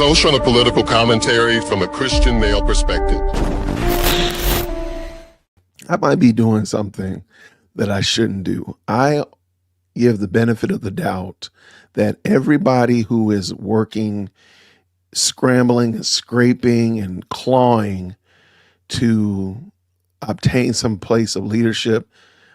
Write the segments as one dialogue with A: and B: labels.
A: social and political commentary from a Christian male perspective.
B: I might be doing something that I shouldn't do. I give the benefit of the doubt that everybody who is working, scrambling, and scraping, and clawing to obtain some place of leadership,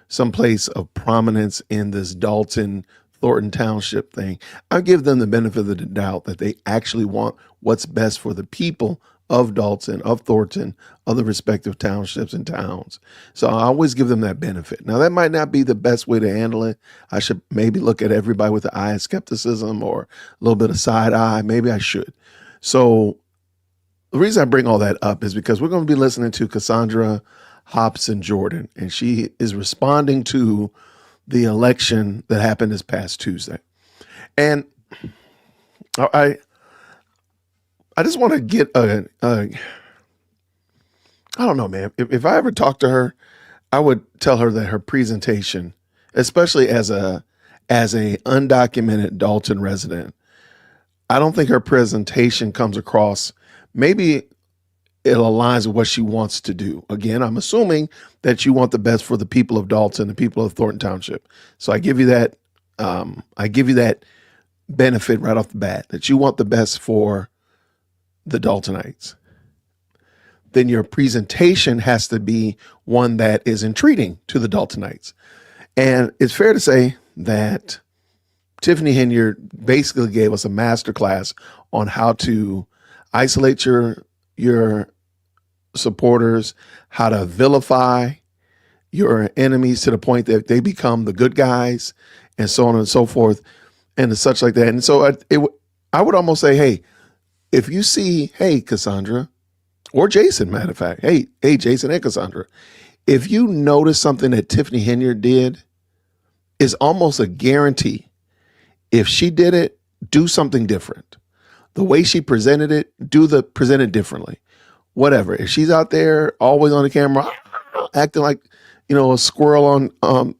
B: some place of prominence in this Dolton, Thornton Township thing, I give them the benefit of the doubt that they actually want what's best for the people of Dolton, of Thornton, of the respective townships and towns. So I always give them that benefit. Now, that might not be the best way to handle it. I should maybe look at everybody with the eye of skepticism or a little bit of side eye. Maybe I should. So the reason I bring all that up is because we're going to be listening to Cassandra Hobson Jordan, and she is responding to the election that happened this past Tuesday. And I just want to get I don't know, man. If I ever talked to her, I would tell her that her presentation, especially as a undocumented Dolton resident, I don't think her presentation comes across. Maybe it aligns with what she wants to do. Again, I'm assuming that you want the best for the people of Dolton, the people of Thornton Township. So I give you that. I give you that benefit right off the bat, that you want the best for the Doltonites. Then your presentation has to be one that is intriguing to the Doltonites. And it's fair to say that Tiffany Henyard basically gave us a masterclass on how to isolate your supporters, how to vilify your enemies to the point that they become the good guys, and so on and so forth, and such like that. And so I would almost say, hey, if you see, hey, Cassandra, or Jason, matter of fact, hey, Jason and Cassandra, if you notice something that Tiffany Henyard did, is almost a guarantee. If she did it, do something different. The way she presented it, present it differently. Whatever. If she's out there always on the camera, acting like, a squirrel on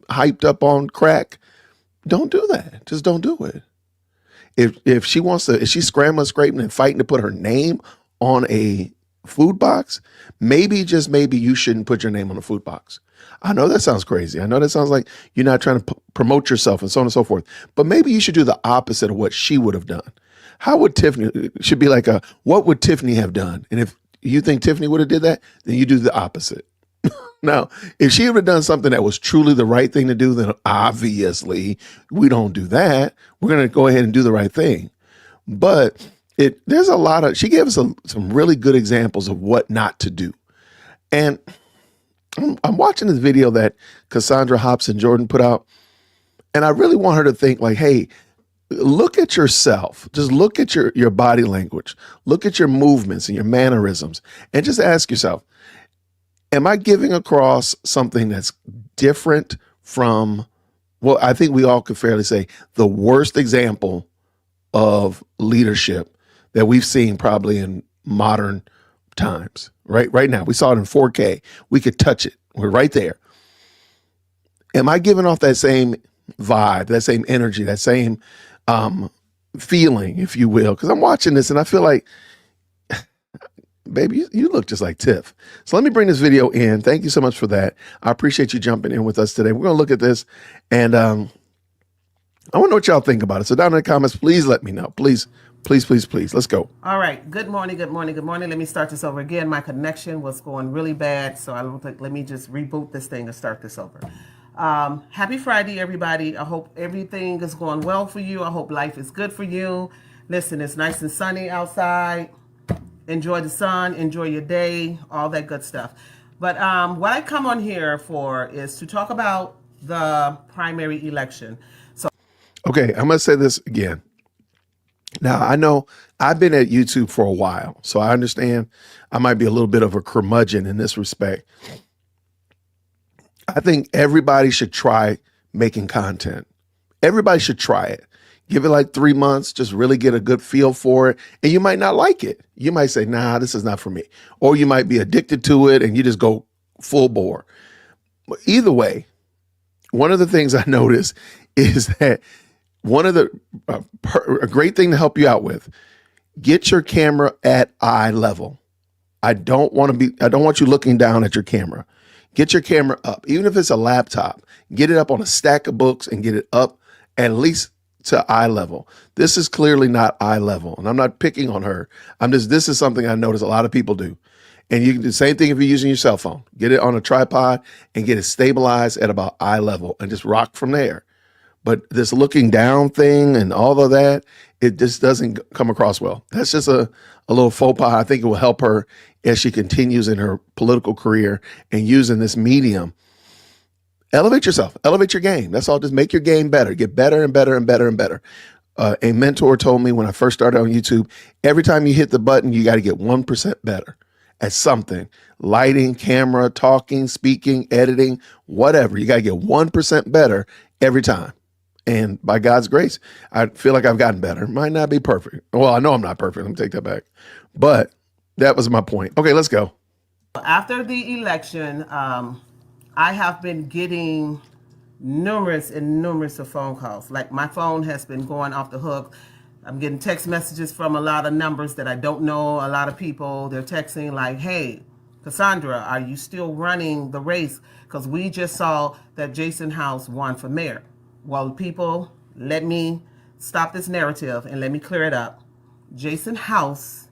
B: hyped up on crack, don't do that. Just don't do it. If she's scrambling, scraping, and fighting to put her name on a food box, maybe, just maybe, you shouldn't put your name on a food box. I know that sounds crazy. I know that sounds like you're not trying to promote yourself and so on and so forth. But maybe you should do the opposite of what she would have done. How would Tiffany, should be like what would Tiffany have done? And if you think Tiffany would have did that, then you do the opposite. Now, if she had done something that was truly the right thing to do, then obviously we don't do that. We're going to go ahead and do the right thing. But there's a lot of, she gave us some really good examples of what not to do. And I'm watching this video that Cassandra Hobson Jordan put out, and I really want her to think like, hey, look at yourself. Just look at your body language. Look at your movements and your mannerisms, and just ask yourself, am I giving across something that's different from, well, I think we all could fairly say the worst example of leadership that we've seen probably in modern times, right now. We saw it in 4K. We could touch it. We're right there. Am I giving off that same vibe, that same energy, that same feeling, if you will? Because I'm watching this and I feel like, baby, you look just like Tiff. So let me bring this video in. Thank you so much for that. I appreciate you jumping in with us today. We're going to look at this, and I want to know what y'all think about it. So down in the comments, please let me know. Please, please, please, please. Let's go.
C: All right. Good morning. Good morning. Good morning. Let me start this over again. My connection was going really bad, so I don't think, let me just reboot this thing and start this over. Happy Friday, everybody. I hope everything is going well for you. I hope life is good for you. Listen, it's nice and sunny outside. Enjoy the sun, enjoy your day, all that good stuff. But what I come on here for is to talk about the primary election. So,
B: okay, I'm going to say this again. Now, I know I've been at YouTube for a while, so I understand I might be a little bit of a curmudgeon in this respect. I think everybody should try making content. Everybody should try it. Give it like 3 months, just really get a good feel for it. And you might not like it. You might say, nah, this is not for me. Or you might be addicted to it and you just go full bore. But either way, one of the things I noticed is that one of the, a great thing to help you out with, Get your camera at eye level. I don't want you looking down at your camera. Get your camera up. Even if it's a laptop, get it up on a stack of books and get it up at least to eye level. This is clearly not eye level. And I'm not picking on her. This is something I notice a lot of people do. And you can do the same thing if you're using your cell phone. Get it on a tripod and get it stabilized at about eye level and just rock from there. But this looking down thing and all of that, it just doesn't come across well. That's just a little faux pas. I think it will help her as she continues in her political career and using this medium. Elevate yourself, elevate your game. That's all. Just make your game better. Get better and better and better and better. A mentor told me when I first started on YouTube, every time you hit the button, you got to get 1% better at something. Lighting, camera, talking, speaking, editing, whatever. You got to get 1% better every time. And by God's grace, I feel like I've gotten better. Might not be perfect. Well, I know I'm not perfect. Let me take that back. But that was my point. Okay, let's go.
C: After the election, I have been getting numerous of phone calls. Like my phone has been going off the hook. I'm getting text messages from a lot of numbers that I don't know. A lot of people, they're texting like, hey, Cassandra, are you still running the race? Because we just saw that Jason House won for mayor. Well, people, let me stop this narrative and let me clear it up. Jason House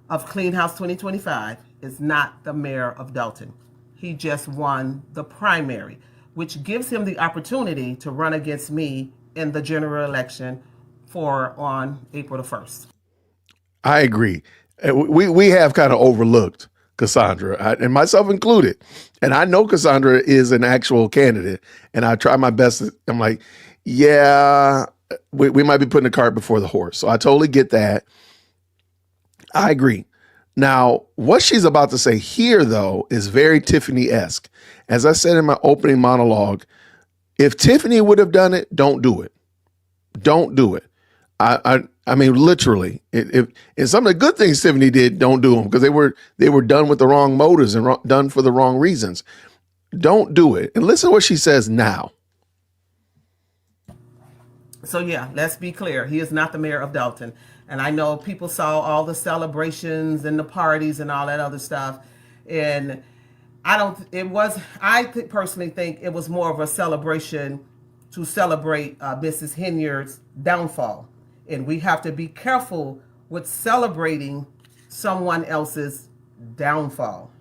C: of Clean House 2025 is not the mayor of Dolton. He just won the primary, which gives him the opportunity to run against me in the general election on April the 1st.
B: I agree. We have kind of overlooked Cassandra, and myself included. And I know Cassandra is an actual candidate, and I try my best. I'm like, yeah, we might be putting the cart before the horse. So I totally get that. I agree. Now, what she's about to say here, though, is very Tiffany-esque. As I said in my opening monologue, if Tiffany would have done it, don't do it. Don't do it. I mean, literally, if some of the good things Tiffany did, don't do them because they were done with the wrong motives and done for the wrong reasons. Don't do it. And listen to what she says now.
C: So yeah, let's be clear. He is not the mayor of Dolton. And I know people saw all the celebrations and the parties and all that other stuff. And I personally think it was more of a celebration to celebrate Mrs. Henyard's downfall. And we have to be careful with celebrating someone else's downfall.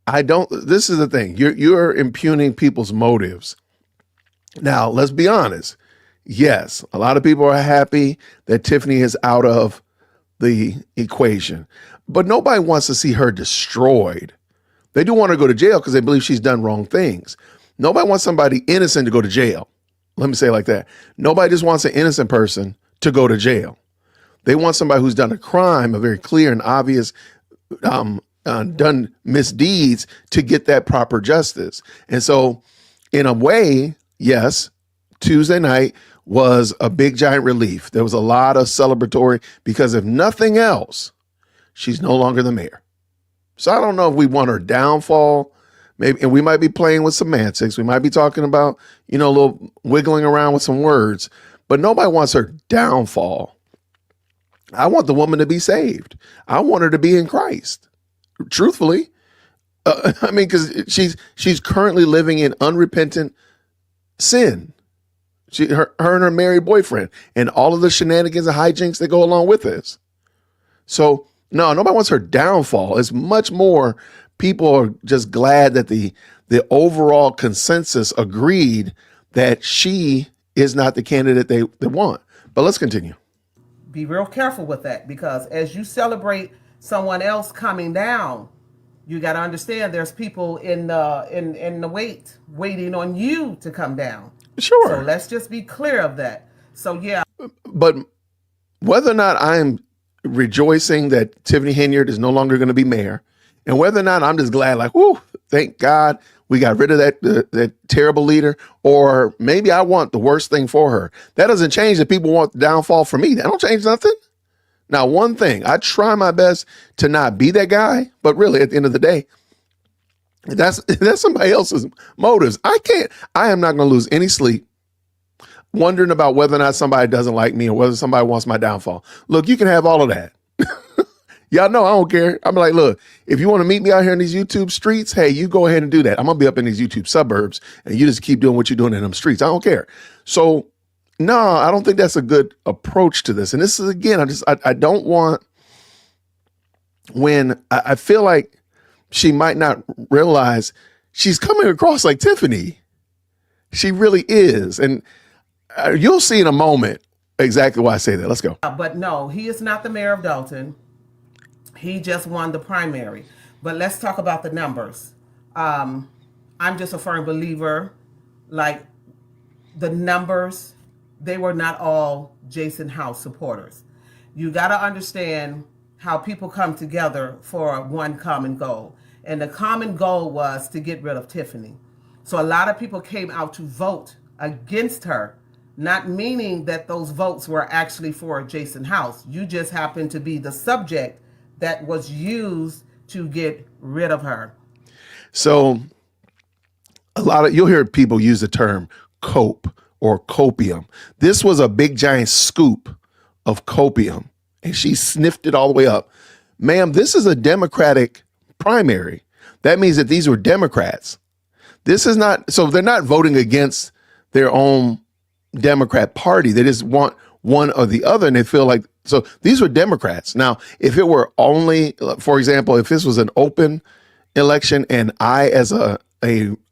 B: This is the thing. You're impugning people's motives. Now, let's be honest. Yes, a lot of people are happy that Tiffany is out of the equation, but nobody wants to see her destroyed. They do want her to go to jail because they believe she's done wrong things. Nobody wants somebody innocent to go to jail. Let me say it like that. Nobody just wants an innocent person to go to jail. They want somebody who's done a crime, a very clear and obvious, done misdeeds to get that proper justice. And so in a way, yes, Tuesday night was a big giant relief. There was a lot of celebratory because if nothing else, she's no longer the mayor. So I don't know if we want her downfall. Maybe, and we might be playing with semantics. We might be talking about, a little wiggling around with some words, but nobody wants her downfall. I want the woman to be saved. I want her to be in Christ. Truthfully, because she's currently living in unrepentant sin. Her and her married boyfriend and all of the shenanigans and hijinks that go along with this. So no, nobody wants her downfall. It's much more people are just glad that the overall consensus agreed that she is not the candidate they want. But let's continue.
C: Be real careful with that because as you celebrate someone else coming down, you got to understand there's people in the waiting on you to come down.
B: Sure.
C: So let's just be clear of that. So yeah.
B: But whether or not I'm rejoicing that Tiffany Henyard is no longer going to be mayor, and whether or not I'm just glad, like, whoo, thank God we got rid of that terrible leader, or maybe I want the worst thing for her. That doesn't change that people want the downfall for me. That don't change nothing. Now, one thing, I try my best to not be that guy, but really at the end of the day, that's somebody else's motives. I am not going to lose any sleep wondering about whether or not somebody doesn't like me or whether somebody wants my downfall. Look, you can have all of that. Y'all know I don't care. I'm like, look, if you want to meet me out here in these YouTube streets, hey, you go ahead and do that. I'm going to be up in these YouTube suburbs and you just keep doing what you're doing in them streets. I don't care. So, no, I don't think that's a good approach to this. And this is, again, I don't want, when I feel like she might not realize she's coming across like Tiffany. She really is. And you'll see in a moment exactly why I say that. Let's go.
C: But no, he is not the mayor of Dolton. He just won the primary. But let's talk about the numbers. I'm just a firm believer, like the numbers, they were not all Jason House supporters. You got to understand how people come together for one common goal. And the common goal was to get rid of Tiffany. So a lot of people came out to vote against her, not meaning that those votes were actually for Jason House. You just happened to be the subject that was used to get rid of her.
B: So you'll hear people use the term cope or copium. This was a big giant scoop of copium and she sniffed it all the way up. Ma'am, this is a Democratic primary. That means that these were Democrats. This is not, so they're not voting against their own Democrat party. They just want one or the other and they feel like, so these were Democrats. Now, if it were only, for example, if this was an open election and I as a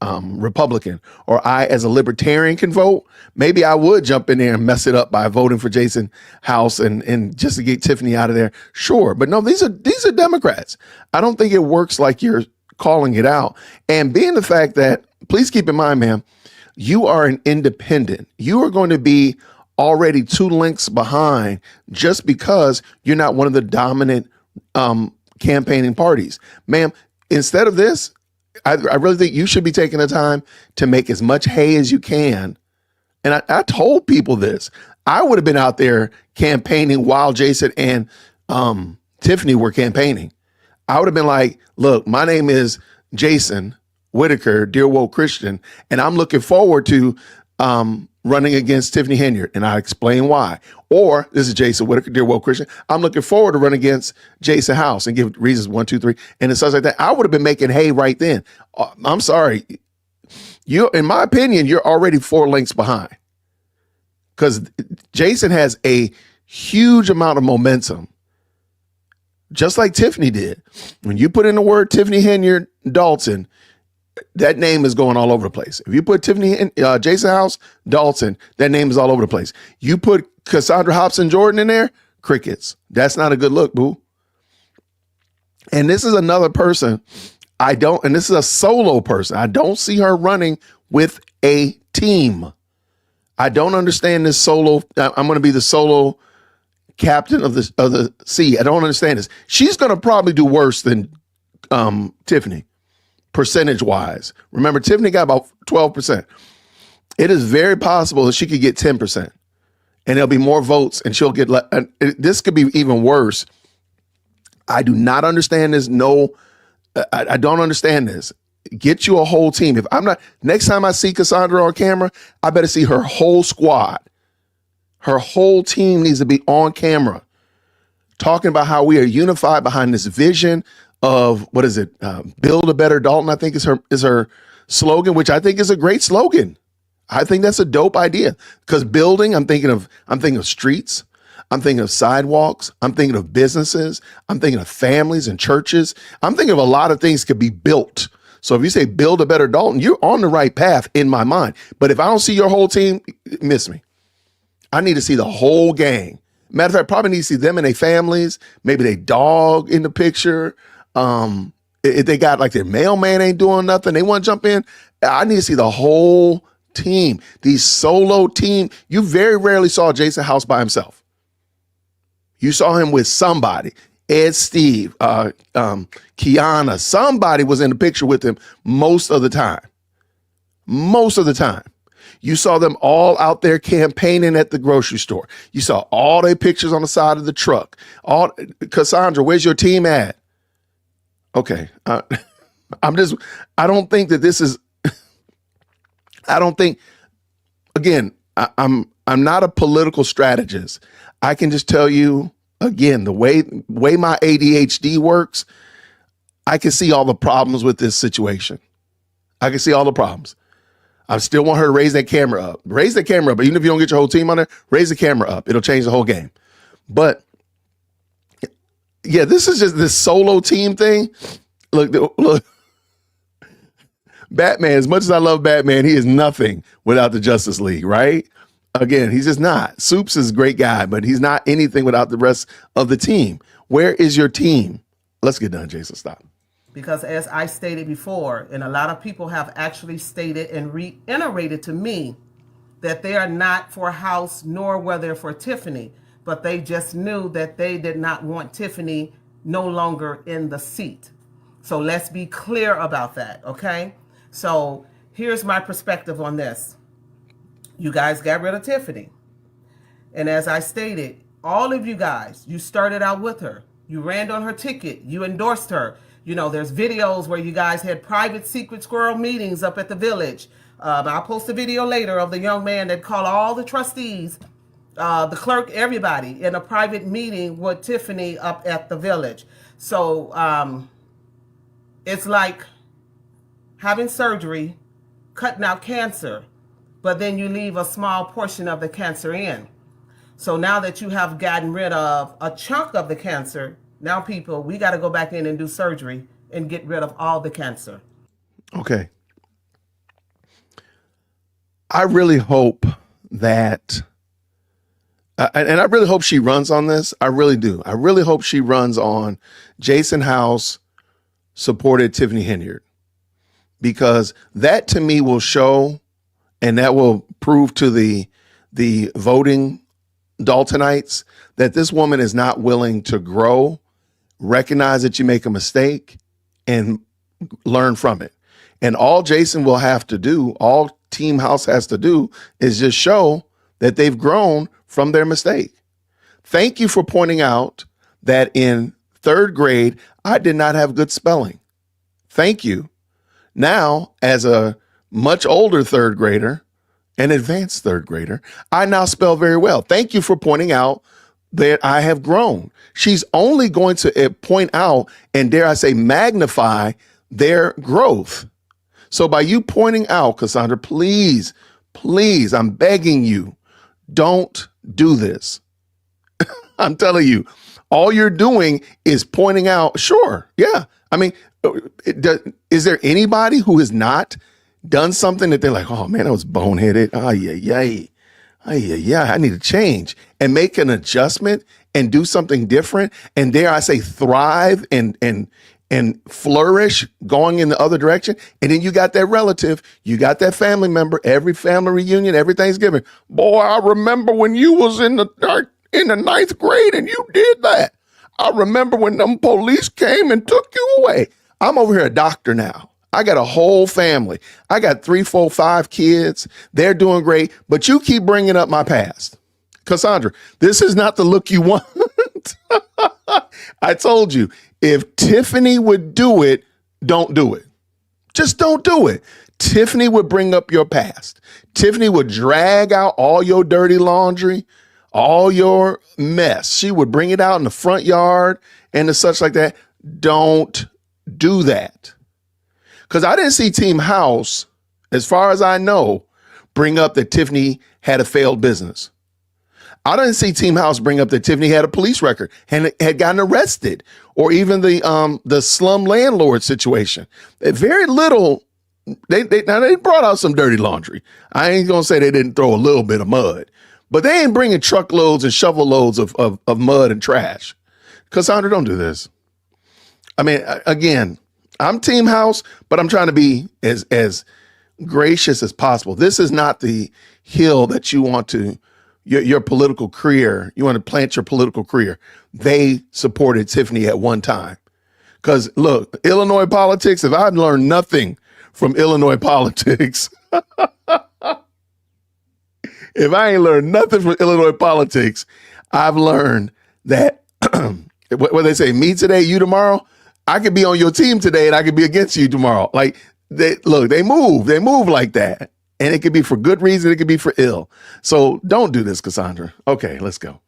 B: Republican or I as a Libertarian can vote, maybe I would jump in there and mess it up by voting for Jason House and just to get Tiffany out of there. Sure. But no, these are Democrats. I don't think it works like you're calling it out. And being the fact that, please keep in mind, ma'am, you are an independent. You are going to be already 2 links behind just because you're not one of the dominant campaigning parties. Ma'am, instead of this, I really think you should be taking the time to make as much hay as you can. And I told people this. I would have been out there campaigning while Jason and Tiffany were campaigning. I would have been like, look, my name is Jason Whitaker, Dear Woke Christian, and I'm looking forward to running against Tiffany Henyard, and I explain why. Or this is Jason Whitaker, Dear Woke Christian. I'm looking forward to run against Jason House and give reasons 1, 2, 3, and it starts like that. I would have been making hay right then. I'm sorry, in my opinion, you're already 4 links behind because Jason has a huge amount of momentum, just like Tiffany did. When you put in the word Tiffany Henyard Dolton, that name is going all over the place. If you put Tiffany in Jason House, Dolton, that name is all over the place. You put Cassandra Hobson Jordan in there, crickets. That's not a good look, boo. And this is another person and this is a solo person. I don't see her running with a team. I don't understand this solo. I'm going to be the solo captain of the sea. I don't understand this. She's going to probably do worse than Tiffany. Percentage wise. Remember, Tiffany got about 12%. It is very possible that she could get 10% and there'll be more votes and she'll get, this could be even worse. I do not understand this. No, I don't understand this. Get you a whole team. If I'm not, next time I see Cassandra on camera, I better see her whole squad. Her whole team needs to be on camera talking about how we are unified behind this vision of what is it? Build a better Dolton, I think is her slogan, which I think is a great slogan. I think that's a dope idea because building, I'm thinking of streets. I'm thinking of sidewalks. I'm thinking of businesses. I'm thinking of families and churches. I'm thinking of a lot of things could be built. So if you say build a better Dolton, you're on the right path in my mind. But if I don't see your whole team, miss me. I need to see the whole gang. Matter of fact, probably need to see them and their families, maybe their dog in the picture. If they got like their mailman ain't doing nothing, they want to jump in. I need to see the whole team. These solo team, you very rarely saw Jason House by himself. You saw him with somebody, Ed, Steve, Kiana, somebody was in the picture with him most of the time. Most of the time. You saw them all out there campaigning at the grocery store. You saw all their pictures on the side of the truck. Cassandra, where's your team at? Okay. I don't think that this is, again, I'm not a political strategist. I can just tell you again, the way my ADHD works, I can see all the problems with this situation. I can see all the problems. I still want her to raise that camera up. Raise the camera up. Even if you don't get your whole team on there, raise the camera up. It'll change the whole game. But yeah, this is just this solo team thing. Look. Batman, as much as I love Batman, he is nothing without the Justice League, right? Again, he's just not. Soups is a great guy, but he's not anything without the rest of the team. Where is your team? Let's get done, Jason. Stop.
C: Because as I stated before, and a lot of people have actually stated and reiterated to me that they are not for House nor were they for Tiffany, but they just knew that they did not want Tiffany no longer in the seat. So let's be clear about that, okay? So here's my perspective on this. You guys got rid of Tiffany. And as I stated, all of you guys, you started out with her. You ran on her ticket. You endorsed her. You know, there's videos where you guys had private secret squirrel meetings up at the village. I'll post a video later of the young man that called all the trustees, the clerk, everybody in a private meeting with Tiffany up at the village. So it's like having surgery, cutting out cancer, but then you leave a small portion of the cancer in. So now that you have gotten rid of a chunk of the cancer, now people, we got to go back in and do surgery and get rid of all the cancer.
B: Okay. I really hope that, and I really hope she runs on this. I really do. I really hope she runs on Jason House supported Tiffany Henyard, because that to me will show, and that will prove to the voting Doltonites that this woman is not willing to grow, recognize that you make a mistake, and learn from it. And all Jason will have to do, all Team House has to do, is just show that they've grown from their mistake. Thank you for pointing out that in third grade, I did not have good spelling. Thank you. Now, as a much older third grader, an advanced third grader, I now spell very well. Thank you for pointing out that I have grown. She's only going to point out and, dare I say, magnify their growth. So by you pointing out, Cassandra, please, I'm begging you, don't do this. I'm telling you, all you're doing is pointing out, sure, yeah. I mean, is there anybody who has not done something that they're like, oh man, that was boneheaded. I need to change and make an adjustment and do something different. And dare I say, thrive and flourish going in the other direction. And then you got that relative, you got that family member, every family reunion, every Thanksgiving. Boy, I remember when you was in the ninth grade and you did that. I remember when them police came and took you away. I'm over here a doctor now. I got a whole family. I got 3, 4, 5 kids. They're doing great, but you keep bringing up my past. Cassandra, this is not the look you want. I told you, if Tiffany would do it, don't do it. Just don't do it. Tiffany would bring up your past. Tiffany would drag out all your dirty laundry, all your mess. She would bring it out in the front yard and the such like that. Don't do that. Because I didn't see Team House, as far as I know, bring up that Tiffany had a failed business. I didn't see Team House bring up that Tiffany had a police record and had gotten arrested, or even the slum landlord situation. Very little. They brought out some dirty laundry. I ain't gonna say they didn't throw a little bit of mud, but they ain't bringing truckloads and shovel loads of mud and trash. Cassandra, don't do this. I mean, again, I'm Team House, but I'm trying to be as gracious as possible. This is not the hill that you want to, your political career. You want to plant your political career. They supported Tiffany at one time. Because look, Illinois politics, if I've learned nothing from Illinois politics, if I ain't learned nothing from Illinois politics, I've learned that what they say, me today, you tomorrow. I could be on your team today and I could be against you tomorrow. Like they move like that. And it could be for good reason. It could be for ill. So don't do this, Cassandra. Okay, let's go.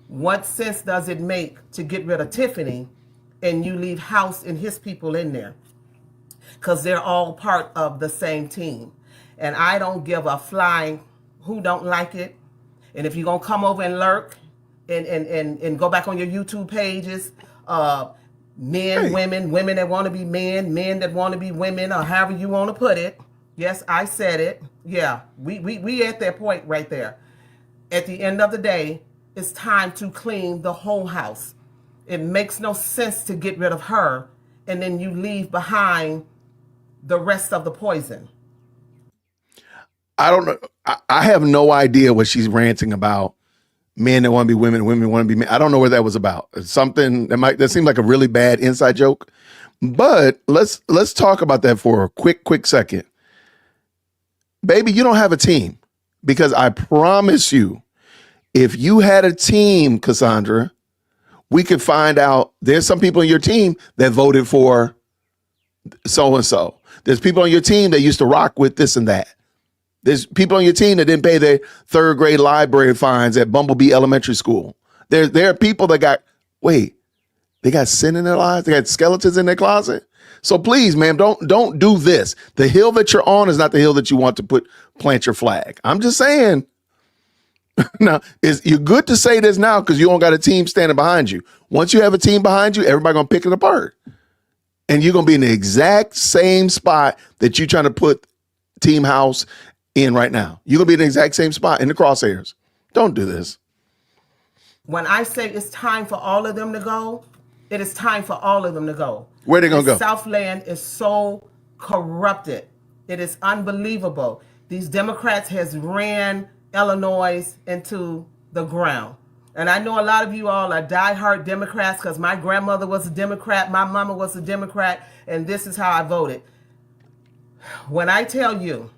C: What sense does it make to get rid of Tiffany and you leave House and his people in there? Because they're all part of the same team. And I don't give a flying who don't like it. And if you're going to come over and lurk and go back on your YouTube pages, men, women that want to be men that want to be women, or however you want to put it. Yes, I said it. Yeah, we at that point right there. At the end of the day, it's time to clean the whole house. It makes no sense to get rid of her and then you leave behind the rest of the poison.
B: I don't know. I have no idea what she's ranting about. Men that want to be women, women want to be men. I don't know what that was about. It's something that seemed like a really bad inside joke. But let's talk about that for a quick second. Baby, you don't have a team, because I promise you, if you had a team, Cassandra, we could find out there's some people in your team that voted for so-and-so. There's people on your team that used to rock with this and that. There's people on your team that didn't pay their third grade library fines at Bumblebee Elementary School. There are people that they got sin in their lives. They got skeletons in their closet. So please, ma'am, don't do this. The hill that you're on is not the hill that you want to plant your flag. I'm just saying. Now, you're good to say this now because you don't got a team standing behind you. Once you have a team behind you, everybody gonna pick it apart. And you're gonna be in the exact same spot that you're trying to put Team House in right now. You're gonna be in the exact same spot in the crosshairs. Don't do this.
C: When I say it's time for all of them to go, it is time for all of them to go.
B: Where they gonna go?
C: Southland is so corrupted. It is unbelievable. These Democrats has ran Illinois into the ground. And I know a lot of you all are diehard Democrats because my grandmother was a Democrat, my mama was a Democrat, and this is how I voted. When I tell you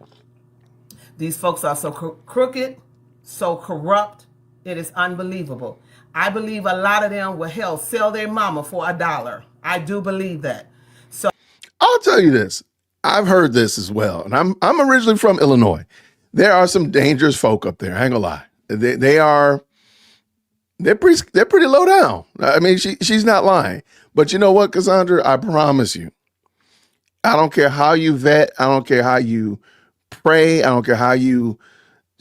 C: these folks are so crooked, so corrupt, it is unbelievable. I believe a lot of them will sell their mama for $1. I do believe that. So
B: I'll tell you this. I've heard this as well. And I'm originally from Illinois. There are some dangerous folk up there. I ain't gonna lie. They're pretty low down. I mean, she's not lying. But you know what, Cassandra? I promise you, I don't care how you vet. I don't care how you pray. I don't care how you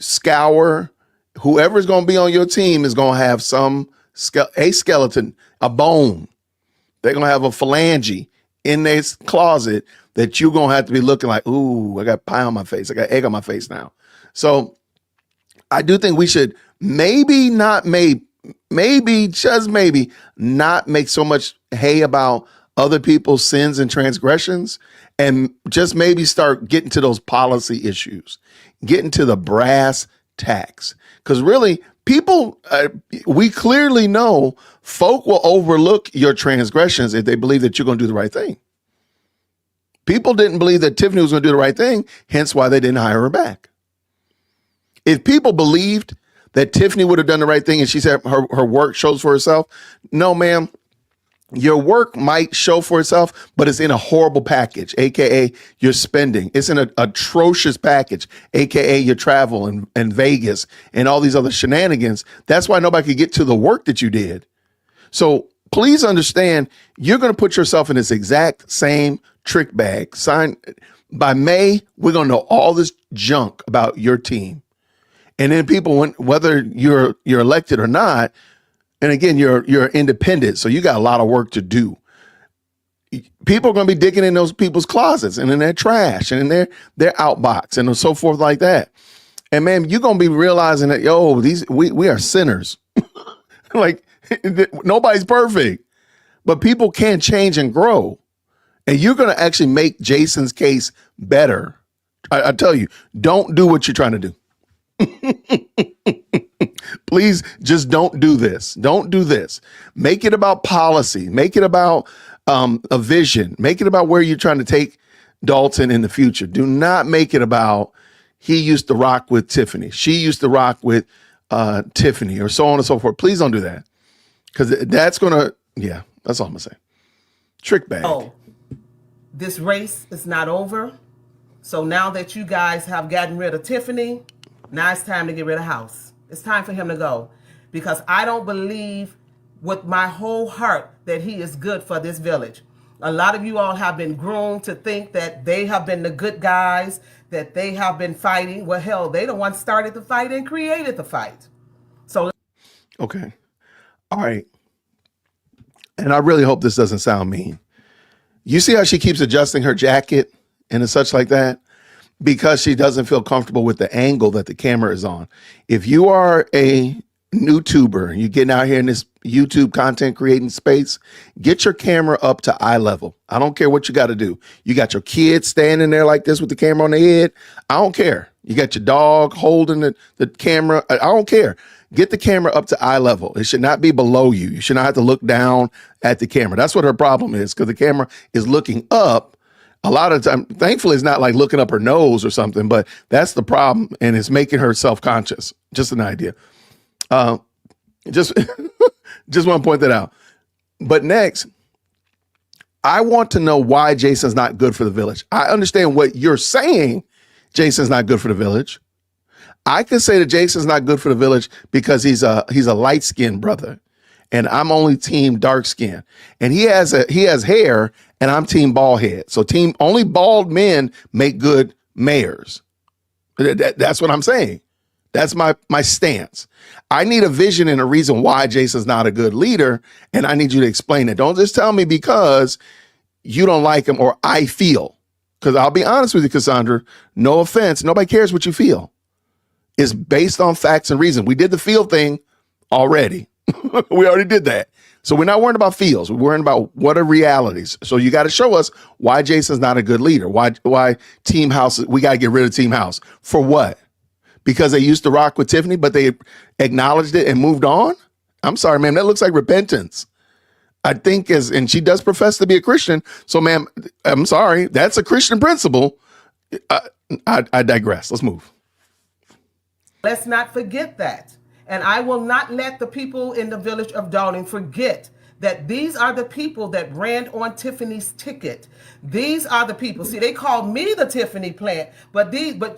B: scour. Whoever's going to be on your team is going to have a skeleton, a bone. They're going to have a phalange in their closet that you're going to have to be looking like, ooh, I got pie on my face. I got egg on my face now. So I do think we should maybe just maybe not make so much hay about other people's sins and transgressions, and just maybe start getting to those policy issues, getting to the brass tacks. Because really, people, we clearly know folk will overlook your transgressions if they believe that you're going to do the right thing. People didn't believe that Tiffany was going to do the right thing, hence why they didn't hire her back. If people believed that Tiffany would have done the right thing and she said her work shows for herself, no, ma'am. Your work might show for itself, but it's in a horrible package, AKA your spending. It's in an atrocious package, AKA your travel and Vegas and all these other shenanigans. That's why nobody could get to the work that you did. So please understand, you're going to put yourself in this exact same trick bag. By May, we're going to know all this junk about your team. And then people, whether you're elected or not, and again, you're independent, so you got a lot of work to do. People are going to be digging in those people's closets and in their trash and in their outbox and so forth like that. And man, you're going to be realizing that, we are sinners. Like, nobody's perfect, but people can change and grow. And you're going to actually make Jason's case better. I tell you, don't do what you're trying to do. Please just don't do this. Don't do this. Make it about policy. Make it about a vision. Make it about where you're trying to take Dolton in the future. Do not make it about he used to rock with Tiffany. She used to rock with Tiffany, or so on and so forth. Please don't do that. Because that's going to, that's all I'm going to say. Trick bag.
C: Oh, this race is not over. So now that you guys have gotten rid of Tiffany, now it's time to get rid of House. It's time for him to go, because I don't believe with my whole heart that he is good for this village. A lot of you all have been groomed to think that they have been the good guys, that they have been fighting. Well, hell, they the ones started the fight and created the fight. So,
B: Okay. All right. And I really hope this doesn't sound mean. You see how she keeps adjusting her jacket and such like that? Because she doesn't feel comfortable with the angle that the camera is on. If you are a new tuber, you're getting out here in this YouTube content creating space, get your camera up to eye level. I don't care what you got to do. You got your kids standing there like this with the camera on their head. I don't care. You got your dog holding the camera. I don't care. Get the camera up to eye level. It should not be below you. You should not have to look down at the camera. That's what her problem is, because the camera is looking up. A lot of time, thankfully, it's not like looking up her nose or something, but that's the problem, and it's making her self-conscious. Just an idea. Just want to point that out. But next, I want to know why Jason's not good for the village. I understand what you're saying. Jason's not good for the village. I could say that Jason's not good for the village because he's a light-skinned brother, and I'm only team dark skin, and he has hair, and I'm team bald head. So only bald men make good mayors. That's what I'm saying. That's my stance. I need a vision and a reason why Jason's not a good leader, and I need you to explain it. Don't just tell me because you don't like him or I feel. Because I'll be honest with you, Cassandra, no offense, nobody cares what you feel. It's based on facts and reason. We did the feel thing already. We already did that. So we're not worrying about feels. We're worrying about what are realities. So you got to show us why Jason's not a good leader. Why Team House, we got to get rid of Team House. For what? Because they used to rock with Tiffany, but they acknowledged it and moved on? I'm sorry, ma'am. That looks like repentance. I think and she does profess to be a Christian. So, ma'am, I'm sorry. That's a Christian principle. I digress. Let's move.
C: let's not forget that. And I will not let the people in the village of Dolton forget that these are the people that ran on Tiffany's ticket. These are the people. See, they call me the Tiffany plant, but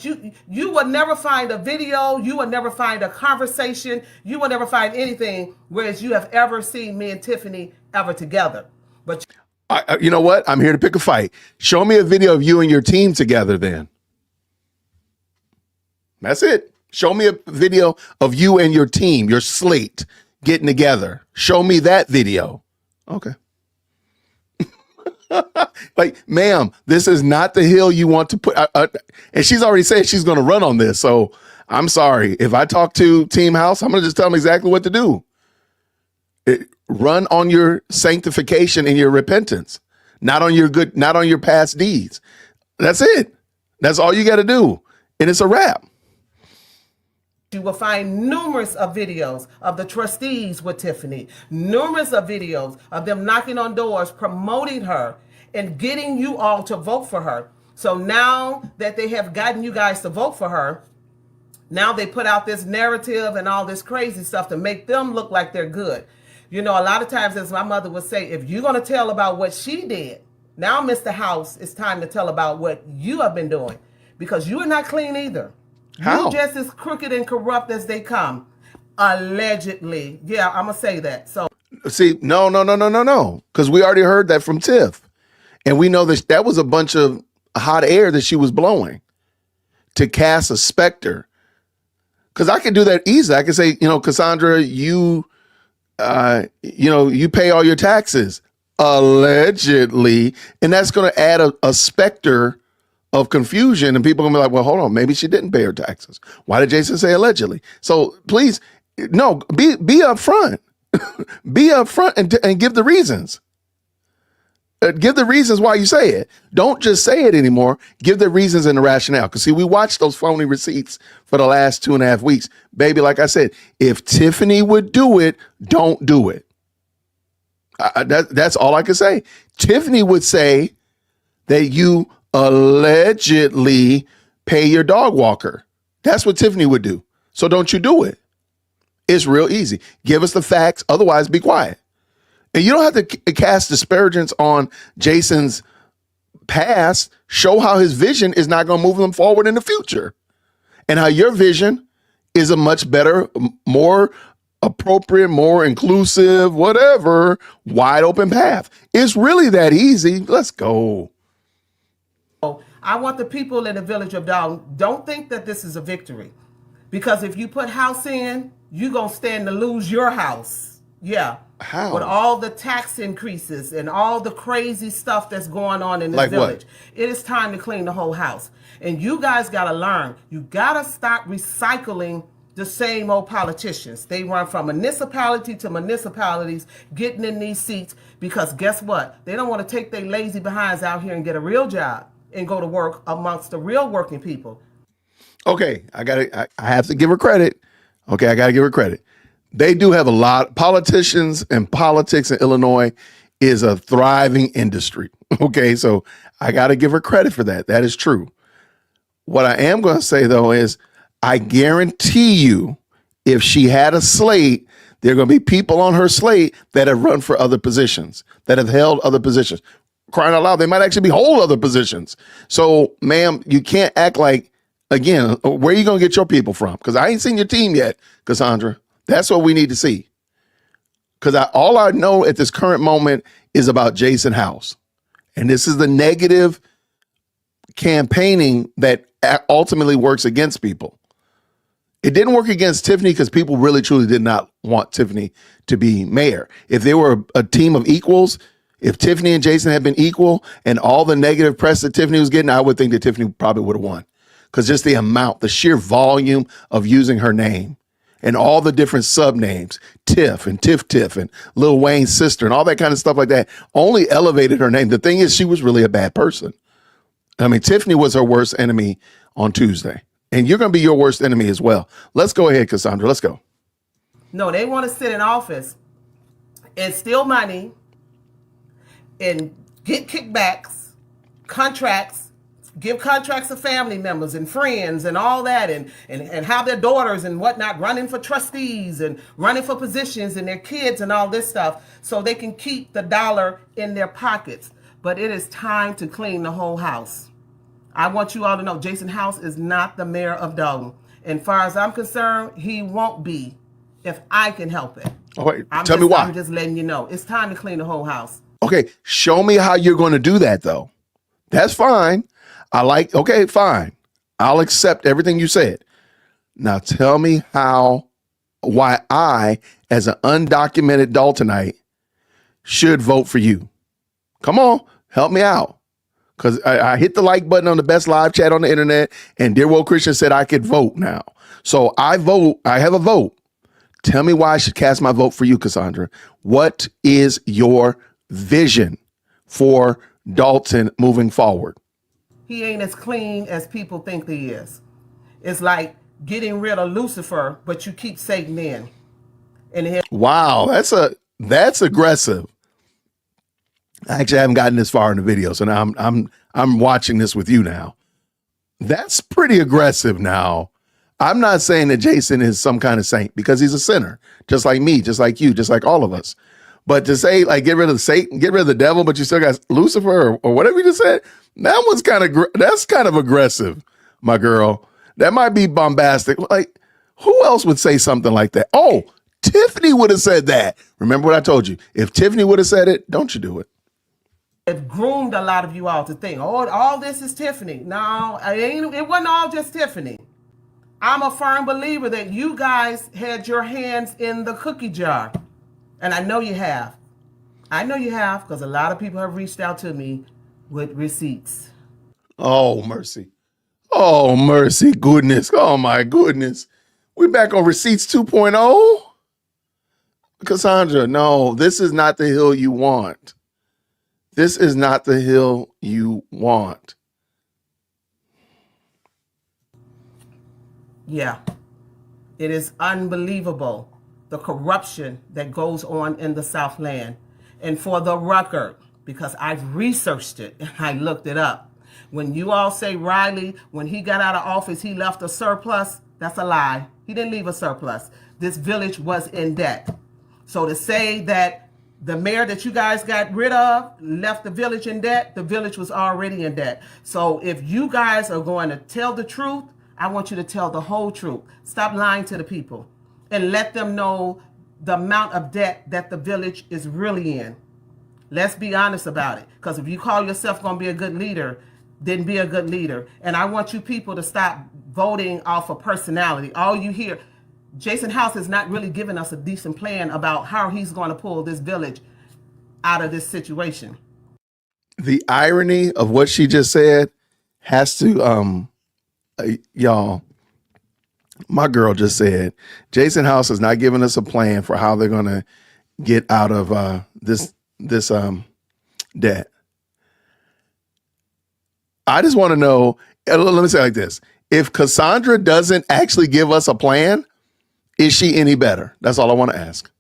C: you will never find a video, you will never find a conversation, you will never find anything whereas you have ever seen me and Tiffany ever together. But
B: you know what? I'm here to pick a fight. Show me a video of you and your team together then. That's it. Show me a video of you and your team, your slate, getting together. Show me that video. Okay. Like, ma'am, this is not the hill you want to put. And she's already said she's going to run on this. So I'm sorry. If I talk to Team House, I'm going to just tell them exactly what to do. Run on your sanctification and your repentance, not on your past deeds. That's it. That's all you got to do. And it's a wrap.
C: you will find numerous of videos of the trustees with Tiffany, numerous of videos of them knocking on doors, promoting her and getting you all to vote for her. So now that they have gotten you guys to vote for her, now they put out this narrative and all this crazy stuff to make them look like they're good. You know, a lot of times, as my mother would say, if you're going to tell about what she did, now, Mr. House, it's time to tell about what you have been doing, because you are not clean either.
B: How?
C: You just as crooked and corrupt as they come. Allegedly. Yeah, I'm going to say that. So
B: See, no. Because we already heard that from Tiff. And we know that was a bunch of hot air that she was blowing to cast a specter. Because I could do that easily. I could say, Cassandra, you pay all your taxes. Allegedly. And that's going to add a specter of confusion, and people are gonna be like, well, hold on, maybe she didn't pay her taxes. Why did Jason say allegedly? So please, no, be upfront. Be upfront and give the reasons. Give the reasons why you say it. Don't just say it anymore. Give the reasons and the rationale. Because see, we watched those phony receipts for the last 2.5 weeks. Baby, like I said, if Tiffany would do it, don't do it. That's all I can say. Tiffany would say that you allegedly pay your dog walker. That's what Tiffany would do. So don't you do it. It's real easy. Give us the facts. Otherwise, be quiet. And you don't have to cast disparagement on Jason's past show how his vision is not going to move them forward in the future, and how your vision is a much better, more appropriate, more inclusive, whatever, wide open path. It's really that easy. Let's go.
C: I want the people in the village of Dolton, don't think that this is a victory. Because if you put house in, you're going to stand to lose your house. Yeah.
B: How?
C: With all the tax increases and all the crazy stuff that's going on in this village. It is time to clean the whole house. And you guys got to learn. You got to stop recycling the same old politicians. They run from municipality to municipalities, getting in these seats, because guess what? They don't want to take their lazy behinds out here and get a real job and go to work amongst the real working people.
B: Okay, I have to give her credit. Okay, I got to give her credit. They do have a lot. Politicians and politics in Illinois is a thriving industry. Okay, so I got to give her credit for that. That is true. What I am going to say, though, is I guarantee you, if she had a slate, there are going to be people on her slate that have run for other positions, that have held other positions. Crying out loud, they might actually be hold other positions. So, ma'am, you can't act like, again, where are you going to get your people from? Because I ain't seen your team yet, Cassandra. That's what we need to see. Because all I know at this current moment is about Jason House. And this is the negative campaigning that ultimately works against people. It didn't work against Tiffany because people really truly did not want Tiffany to be mayor. If they were a team of equals, if Tiffany and Jason had been equal and all the negative press that Tiffany was getting, I would think that Tiffany probably would have won. Because just the amount, the sheer volume of using her name and all the different sub names, Tiff and Tiff and Lil Wayne's sister and all that kind of stuff like that, only elevated her name. The thing is, she was really a bad person. I mean, Tiffany was her worst enemy on Tuesday. And you're going to be your worst enemy as well. Let's go ahead, Cassandra. Let's go.
C: No, they want to sit in office and steal money and get kickbacks, contracts, give contracts to family members and friends and all that, and have their daughters and whatnot running for trustees and running for positions and their kids and all this stuff so they can keep the dollar in their pockets. But it is time to clean the whole house. I want you all to know Jason House is not the mayor of Dolton. And far as I'm concerned, he won't be if I can help it.
B: Oh, wait, tell me why.
C: I'm just letting you know. It's time to clean the whole house.
B: Okay, show me how you're going to do that, though. That's fine. Okay, fine. I'll accept everything you said. Now tell me why I, as an undocumented Daltonite, should vote for you. Come on, help me out. Because I hit the like button on the best live chat on the internet, and Dear Woke Christian said I could vote now. So I vote. I have a vote. Tell me why I should cast my vote for you, Cassandra. What is your vision for Dolton moving forward?
C: He ain't as clean as people think he is. It's like getting rid of Lucifer, but you keep Satan in.
B: Wow, that's aggressive. I actually haven't gotten this far in the video, so now I'm watching this with you now. That's pretty aggressive now. I'm not saying that Jason is some kind of saint because he's a sinner, just like me, just like you, just like all of us. But to say, like, get rid of Satan, get rid of the devil, but you still got Lucifer or whatever you just said, that's kind of aggressive, my girl. That might be bombastic. Like, who else would say something like that? Oh, Tiffany would have said that. Remember what I told you? If Tiffany would have said it, don't you do it.
C: It groomed a lot of you all to think, oh, all this is Tiffany. No, it wasn't all just Tiffany. I'm a firm believer that you guys had your hands in the cookie jar. And I know you have. I know you have, because a lot of people have reached out to me with receipts.
B: Oh, mercy. Oh, mercy. Goodness. Oh, my goodness. We're back on receipts 2.0. Cassandra, no, this is not the hill you want. This is not the hill you want.
C: Yeah. It is unbelievable, the corruption that goes on in the Southland. And for the record, because I've researched it and I looked it up, when you all say Riley, when he got out of office, he left a surplus, that's a lie. He didn't leave a surplus. This village was in debt. So to say that The mayor that you guys got rid of left the village in debt. The village was already in debt. So if you guys are going to tell the truth, I want you to tell the whole truth. Stop lying to the people and let them know the amount of debt that the village is really in. Let's be honest about it. Because if you call yourself going to be a good leader, then be a good leader. And I want you people to stop voting off of personality. All you hear, Jason House is not really giving us a decent plan about how he's going to pull this village out of this situation.
B: The irony of what she just said has to, y'all, my girl just said, Jason House is not giving us a plan for how they're going to get out of this debt. I just want to know, let me say it like this. If Cassandra doesn't actually give us a plan, is she any better? That's all I want to ask.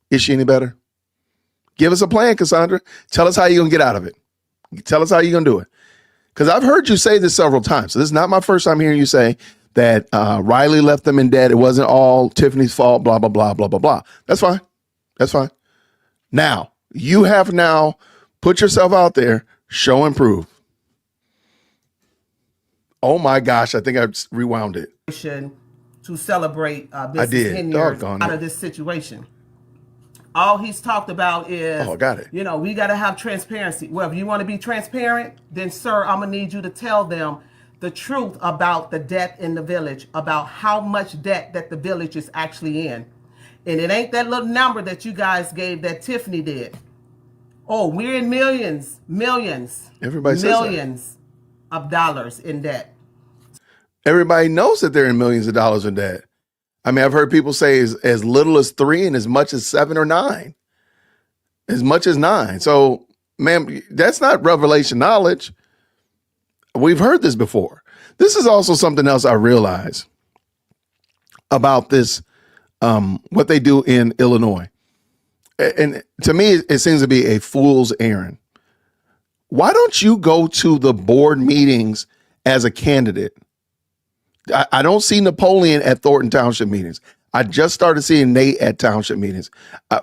B: Is she any better? Give us a plan, Cassandra. Tell us how you're going to get out of it. Tell us how you're going to do it. Because I've heard you say this several times. So this is not my first time hearing you say that Riley left them in debt. It wasn't all Tiffany's fault, blah, blah, blah, blah, blah, blah. That's fine. That's fine. Now, you have now put yourself out there, show and prove. Oh my gosh, I think I rewound it.
C: To celebrate
B: I did.
C: 10 years
B: Doggone
C: out
B: it.
C: of this situation. All he's talked about is,
B: got it.
C: You know, we got to have transparency. Well, if you want to be transparent, then, sir, I'm going to need you to tell them the truth about the debt in the village, about how much debt that the village is actually in. And it ain't that little number that you guys gave that Tiffany did. Oh, we're in millions.
B: Everybody says that.
C: Millions of dollars in debt.
B: Everybody knows that they're in millions of dollars in debt. I mean, I've heard people say as little as 3 and as much as 7 or 9. As much as 9. So, ma'am, that's not revelation knowledge. We've heard this before. This is also something else I realize about this, what they do in Illinois. And to me, it seems to be a fool's errand. Why don't you go to the board meetings as a candidate? I don't see Napoleon at Thornton Township meetings. I just started seeing Nate at township meetings.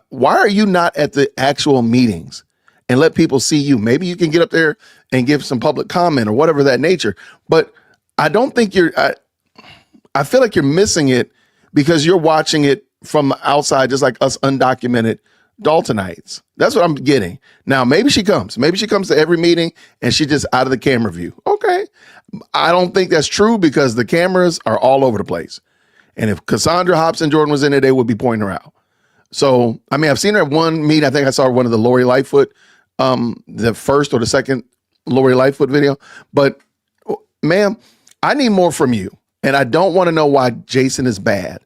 B: Why are you not at the actual meetings and let people see you? Maybe you can get up there and give some public comment or whatever that nature. But I don't think I feel like you're missing it because you're watching it from outside, just like us undocumented Daltonites. That's what I'm getting. Now, maybe she comes. Maybe she comes to every meeting and she's just out of the camera view. Okay. I don't think that's true because the cameras are all over the place. And if Cassandra Hobson-Jordan was in it, they would be pointing her out. So, I mean, I've seen her at one meet. I think I saw one of the Lori Lightfoot, the first or the second Lori Lightfoot video. But, ma'am, I need more from you. And I don't want to know why Jason is bad.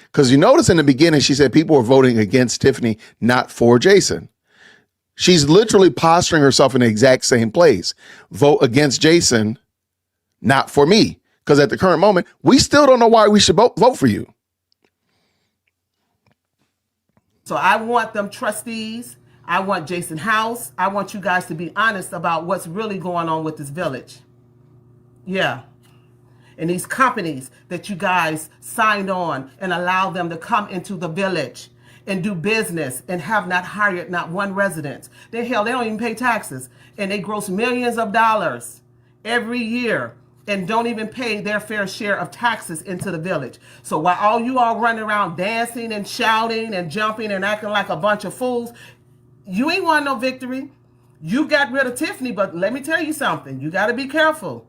B: Because you notice in the beginning, she said people were voting against Tiffany, not for Jason. She's literally posturing herself in the exact same place. Vote against Jason, not for me. Because at the current moment, we still don't know why we should vote for you.
C: So I want them trustees. I want Jason House. I want you guys to be honest about what's really going on with this village. Yeah. And these companies that you guys signed on and allow them to come into the village and do business and have not hired not one resident. They don't even pay taxes. And they gross millions of dollars every year and don't even pay their fair share of taxes into the village. So while all you all running around dancing and shouting and jumping and acting like a bunch of fools, you ain't won no victory. You got rid of Tiffany, but let me tell you something. You got to be careful.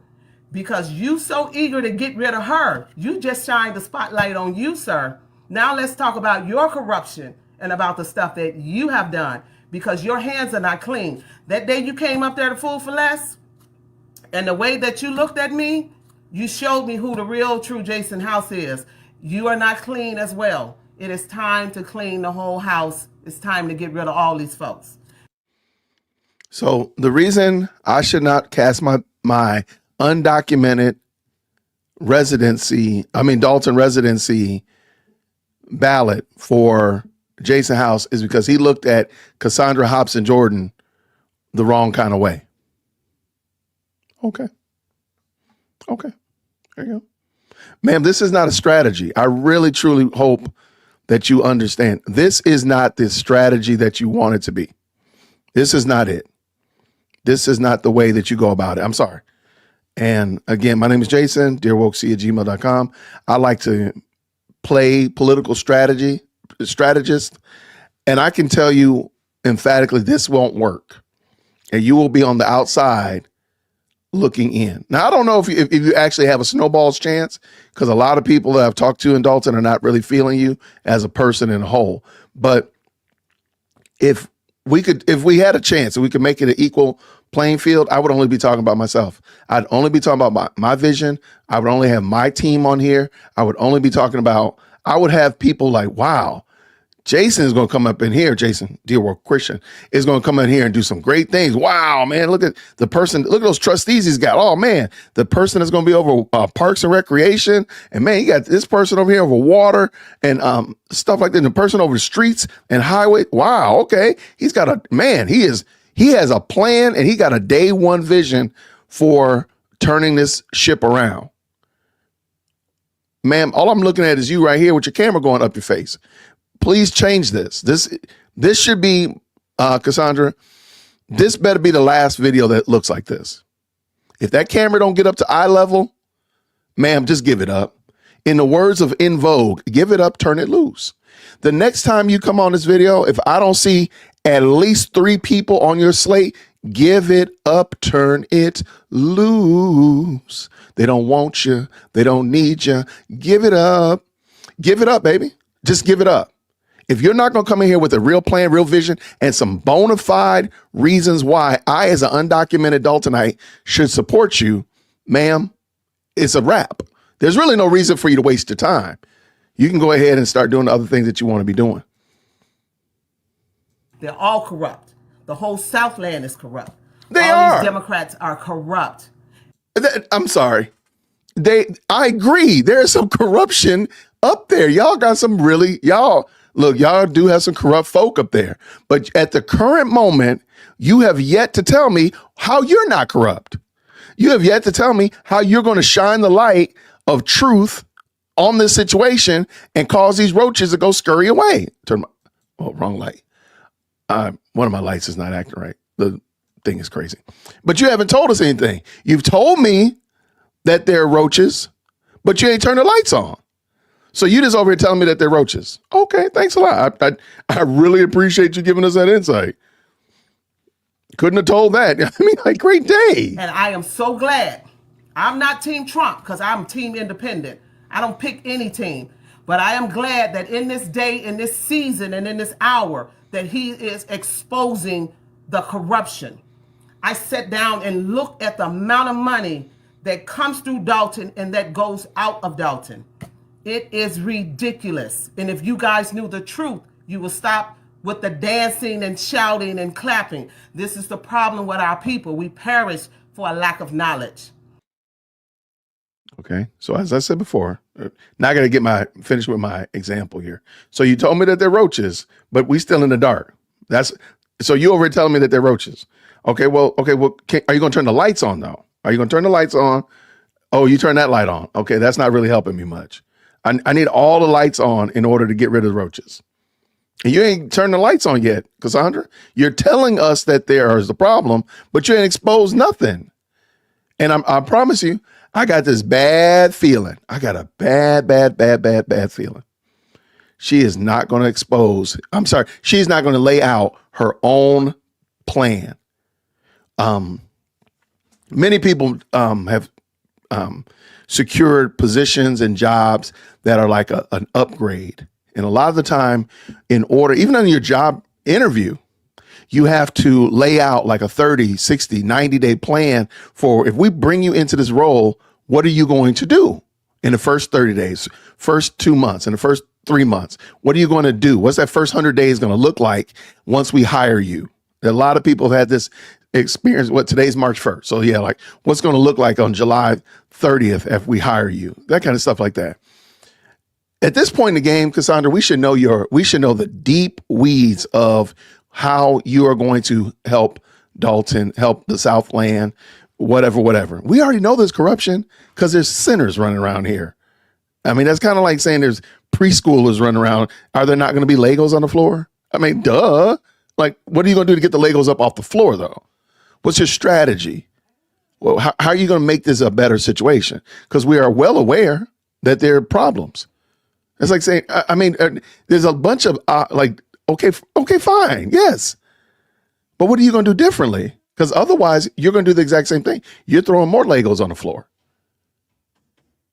C: Because you so eager to get rid of her, you just shined the spotlight on you, sir. Now let's talk about your corruption and about the stuff that you have done because your hands are not clean. That day you came up there to Fool for Less and the way that you looked at me, you showed me who the real true Jason House is. You are not clean as well. It is time to clean the whole house. It's time to get rid of all these folks.
B: So the reason I should not cast my undocumented Dalton residency ballot for Jason House is because he looked at Cassandra Hobson-Jordan the wrong kind of way. Okay. There you go. Ma'am, this is not a strategy. I really, truly hope that you understand this is not the strategy that you want it to be. This is not it. This is not the way that you go about it. I'm sorry. And again, my name is Jason, dearwokec@gmail.com. I like to play political strategist, and I can tell you emphatically this won't work. And you will be on the outside looking in. Now, I don't know if you actually have a snowball's chance, because a lot of people that I've talked to in Dolton are not really feeling you as a person in a whole. But if we had a chance and we could make it an equal playing field, I would only be talking about myself. I'd only be talking about my vision. I would only have my team on here. I would have people like, wow, Jason is going to come up in here. Jason, Dear World Christian, is going to come in here and do some great things. Wow, man, look at the person. Look at those trustees he's got. Oh, man, the person is going to be over Parks and Recreation. And, man, you got this person over here over water and stuff like that. And the person over the streets and highway. Wow, okay. He has a plan, and he got a day one vision for turning this ship around. Ma'am, all I'm looking at is you right here with your camera going up your face. Please change this. This should be, Cassandra, this better be the last video that looks like this. If that camera don't get up to eye level, ma'am, just give it up. In the words of In Vogue, give it up, turn it loose. The next time you come on this video, if I don't see at least 3 people on your slate, give it up, turn it loose. They don't want you. They don't need you. Give it up. Give it up, baby. Just give it up. If you're not going to come in here with a real plan, real vision, and some bona fide reasons why I, as an undocumented Doltonite, should support you, ma'am, it's a wrap. There's really no reason for you to waste your time. You can go ahead and start doing the other things that you want to be doing.
C: They're all corrupt. The whole Southland is corrupt.
B: They
C: all
B: are.
C: These Democrats are corrupt.
B: I'm sorry. I agree. There's some corruption up there. Y'all got some y'all do have some corrupt folk up there. But at the current moment, you have yet to tell me how you're not corrupt. You have yet to tell me how you're going to shine the light of truth on this situation and cause these roaches to go scurry away. Wrong light. One of my lights is not acting right. The thing is crazy. But you haven't told us anything. You've told me that they're roaches, but you ain't turned the lights on. So you just over here telling me that they're roaches. Okay, thanks a lot. I really appreciate you giving us that insight. Couldn't have told that. I mean, like, great day.
C: And I am so glad. I'm not Team Trump because I'm Team Independent. I don't pick any team. But I am glad that in this day, in this season, and in this hour, that he is exposing the corruption. I sat down and looked at the amount of money that comes through Dolton and that goes out of Dolton. It is ridiculous. And if you guys knew the truth, you would stop with the dancing and shouting and clapping. This is the problem with our people. We perish for a lack of knowledge.
B: Okay. So as I said before, now I got to finish with my example here. So you told me that they're roaches, but we still in the dark. So you over here telling me that they're roaches. Okay. Well, are you going to turn the lights on though? Are you going to turn the lights on? Oh, you turn that light on. Okay. That's not really helping me much. I need all the lights on in order to get rid of the roaches. And you ain't turned the lights on yet, Cassandra. You're telling us that there is a problem, but you ain't exposed nothing. And I promise you, I got this bad feeling. I got a bad feeling. She is not going to she's not going to lay out her own plan. Many people have secured positions and jobs that are like an upgrade. And a lot of the time, even on your job interview, you have to lay out like a 30, 60, 90-day plan for if we bring you into this role, what are you going to do in the first 30 days, first 2 months, and the first 3 months? What are you going to do? What's that first 100 days going to look like once we hire you? A lot of people have had this experience. Today's March 1st. So yeah, like what's going to look like on July 30th if we hire you, that kind of stuff like that. At this point in the game, Cassandra, we should know the deep weeds of how you are going to help Dolton, help the Southland, whatever. We already know there's corruption because there's sinners running around here. I mean, that's kind of like saying there's preschoolers running around. Are there not going to be Legos on the floor? I mean, duh. Like, what are you going to do to get the Legos up off the floor, though? What's your strategy? Well, how are you going to make this a better situation? Because we are well aware that there are problems. It's like saying, I mean, there's a bunch of okay, fine, yes. But what are you going to do differently? Because otherwise, you're going to do the exact same thing. You're throwing more Legos on the floor.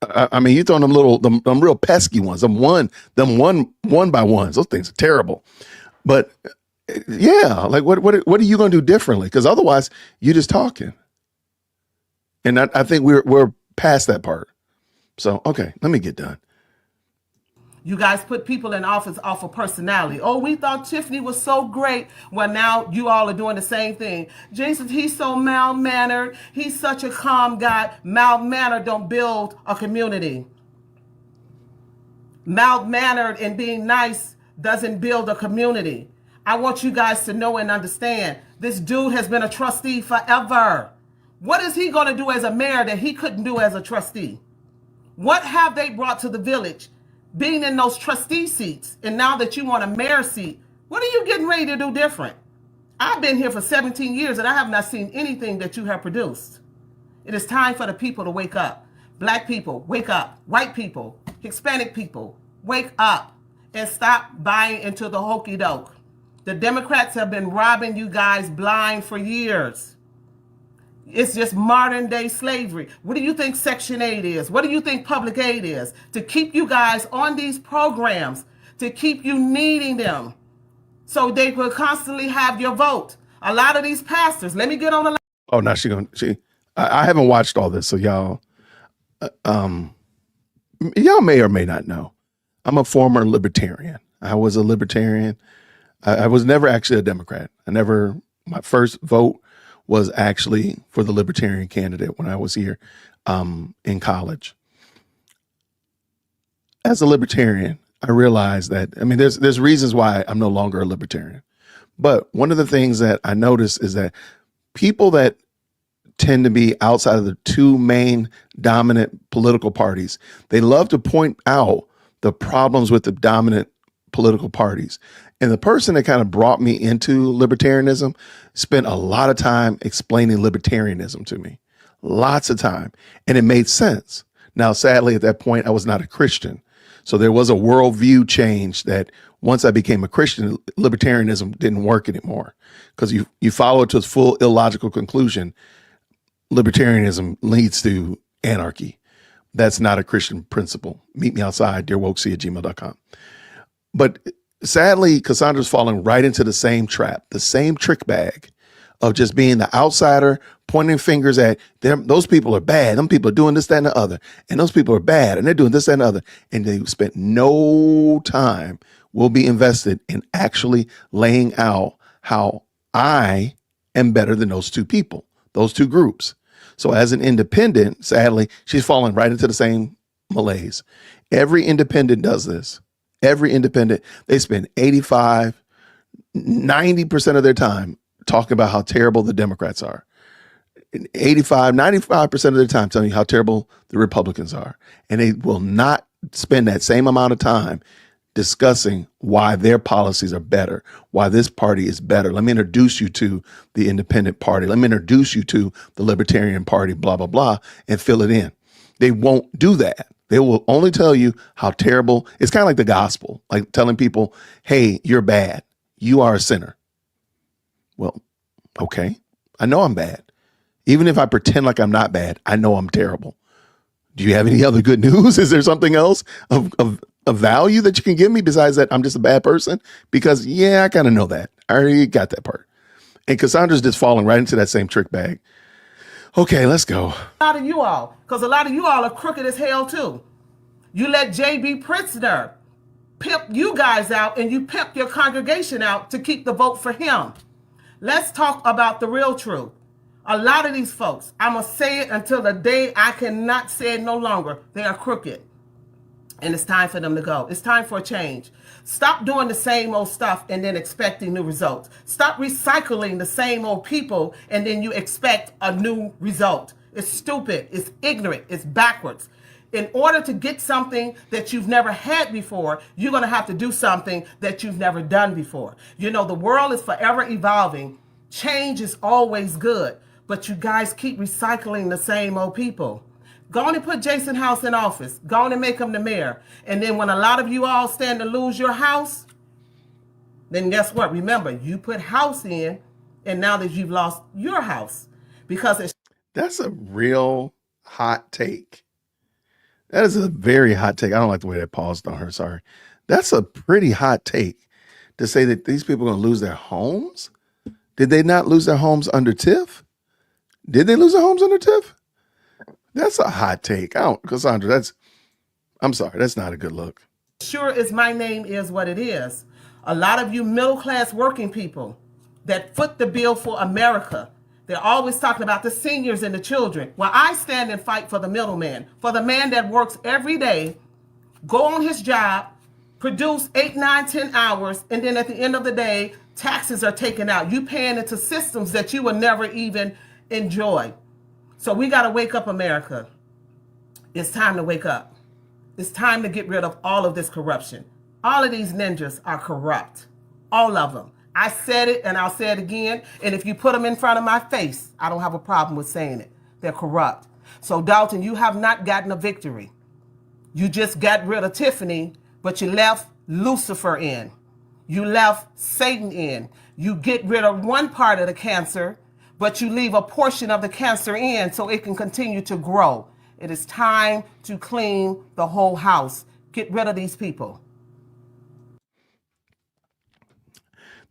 B: I mean, you're throwing them real pesky ones, them one by ones. Those things are terrible. But yeah, like what are you going to do differently? Because otherwise, you're just talking. And I think we're past that part. So okay, let me get done.
C: You guys put people in office off of personality. Oh, we thought Tiffany was so great. Well, now you all are doing the same thing. Jason, he's so mild-mannered. He's such a calm guy. Mild-mannered don't build a community. Mild-mannered and being nice doesn't build a community. I want you guys to know and understand, this dude has been a trustee forever. What is he going to do as a mayor that he couldn't do as a trustee? What have they brought to the village? Being in those trustee seats, and now that you want a mayor seat, what are you getting ready to do different? I've been here for 17 years and I have not seen anything that you have produced. It is time for the people to wake up. Black people, wake up. White people, Hispanic people, wake up and stop buying into the hokey doke. The Democrats have been robbing you guys blind for years. It's just modern day slavery. What do you think Section 8 is? What do you think public aid is? To keep you guys on these programs, to keep you needing them so they will constantly have your vote. A lot of these pastors, let me get on the line.
B: Oh, now I haven't watched all this, so y'all may or may not know. I'm a former libertarian. I was a libertarian. I was never actually a Democrat. My first vote was actually for the libertarian candidate when I was here in college. As a libertarian, I realized that, I mean, there's reasons why I'm no longer a libertarian. But one of the things that I noticed is that people that tend to be outside of the two main dominant political parties, they love to point out the problems with the dominant political parties. And the person that kind of brought me into libertarianism spent a lot of time explaining libertarianism to me, lots of time. And it made sense. Now, sadly, at that point, I was not a Christian. So there was a worldview change that once I became a Christian, libertarianism didn't work anymore. Because you follow it to its full illogical conclusion, libertarianism leads to anarchy. That's not a Christian principle. Meet me outside, dearwokesy@gmail.com. But sadly, Cassandra's falling right into the same trap, the same trick bag of just being the outsider, pointing fingers at them. Those people are bad. Them people are doing this, that, and the other. And those people are bad, and they're doing this, that, and the other. And they spent no time will be invested in actually laying out how I am better than those two people, those two groups. So as an independent, sadly, she's falling right into the same malaise. Every independent does this. Every independent, they spend 85, 90% of their time talking about how terrible the Democrats are. 85, 95% of their time telling you how terrible the Republicans are. And they will not spend that same amount of time discussing why their policies are better, why this party is better. Let me introduce you to the independent party. Let me introduce you to the Libertarian Party, blah, blah, blah, and fill it in. They won't do that. They will only tell you how terrible. It's kind of like the gospel, like telling people, hey, you're bad. You are a sinner. Well, okay. I know I'm bad. Even if I pretend like I'm not bad, I know I'm terrible. Do you have any other good news? Is there something else of value that you can give me besides that I'm just a bad person? Because yeah, I kind of know that. I already got that part. And Cassandra's just falling right into that same trick bag. Okay, let's go.
C: A lot of you all, because a lot of you all are crooked as hell too. You let J.B. Pritzker pimp you guys out and you pimp your congregation out to keep the vote for him. Let's talk about the real truth. A lot of these folks, I'm going to say it until the day I cannot say it no longer, they are crooked. And it's time for them to go. It's time for a change. Stop doing the same old stuff and then expecting new results. Stop recycling the same old people and then you expect a new result. It's stupid. It's ignorant. It's backwards. In order to get something that you've never had before, you're going to have to do something that you've never done before. You know, the world is forever evolving. Change is always good, but you guys keep recycling the same old people. Go on and put Jason House in office. Go on and make him the mayor. And then when a lot of you all stand to lose your house, then guess what? Remember, you put house in, and now that you've lost your house, because it's
B: That's a real hot take. That is a very hot take. I don't like the way that paused on her. Sorry. That's a pretty hot take to say that these people are going to lose their homes. Did they not lose their homes under TIF? Did they lose their homes under TIF? That's a hot take. I don't, Cassandra, I'm sorry. That's not a good look.
C: sure as my name is what it is. A lot of you middle class working people that foot the bill for America, they're always talking about the seniors and the children. Well, I stand and fight for the middleman, for the man that works every day, go on his job, produce 8, 9, 10 hours, and then at the end of the day, taxes are taken out. You paying into systems that you will never even enjoy. So we got to wake up, America. It's time to wake up. It's time to get rid of all of this corruption. All of these ninjas are corrupt. All of them. I said it and I'll say it again. And if you put them in front of my face, I don't have a problem with saying it. They're corrupt. So Dolton, you have not gotten a victory. You just got rid of Tiffany, but you left Lucifer in. You left Satan in. You get rid of one part of the cancer, but you leave a portion of the cancer in so it can continue to grow. It is time to clean the whole house. Get rid of these people.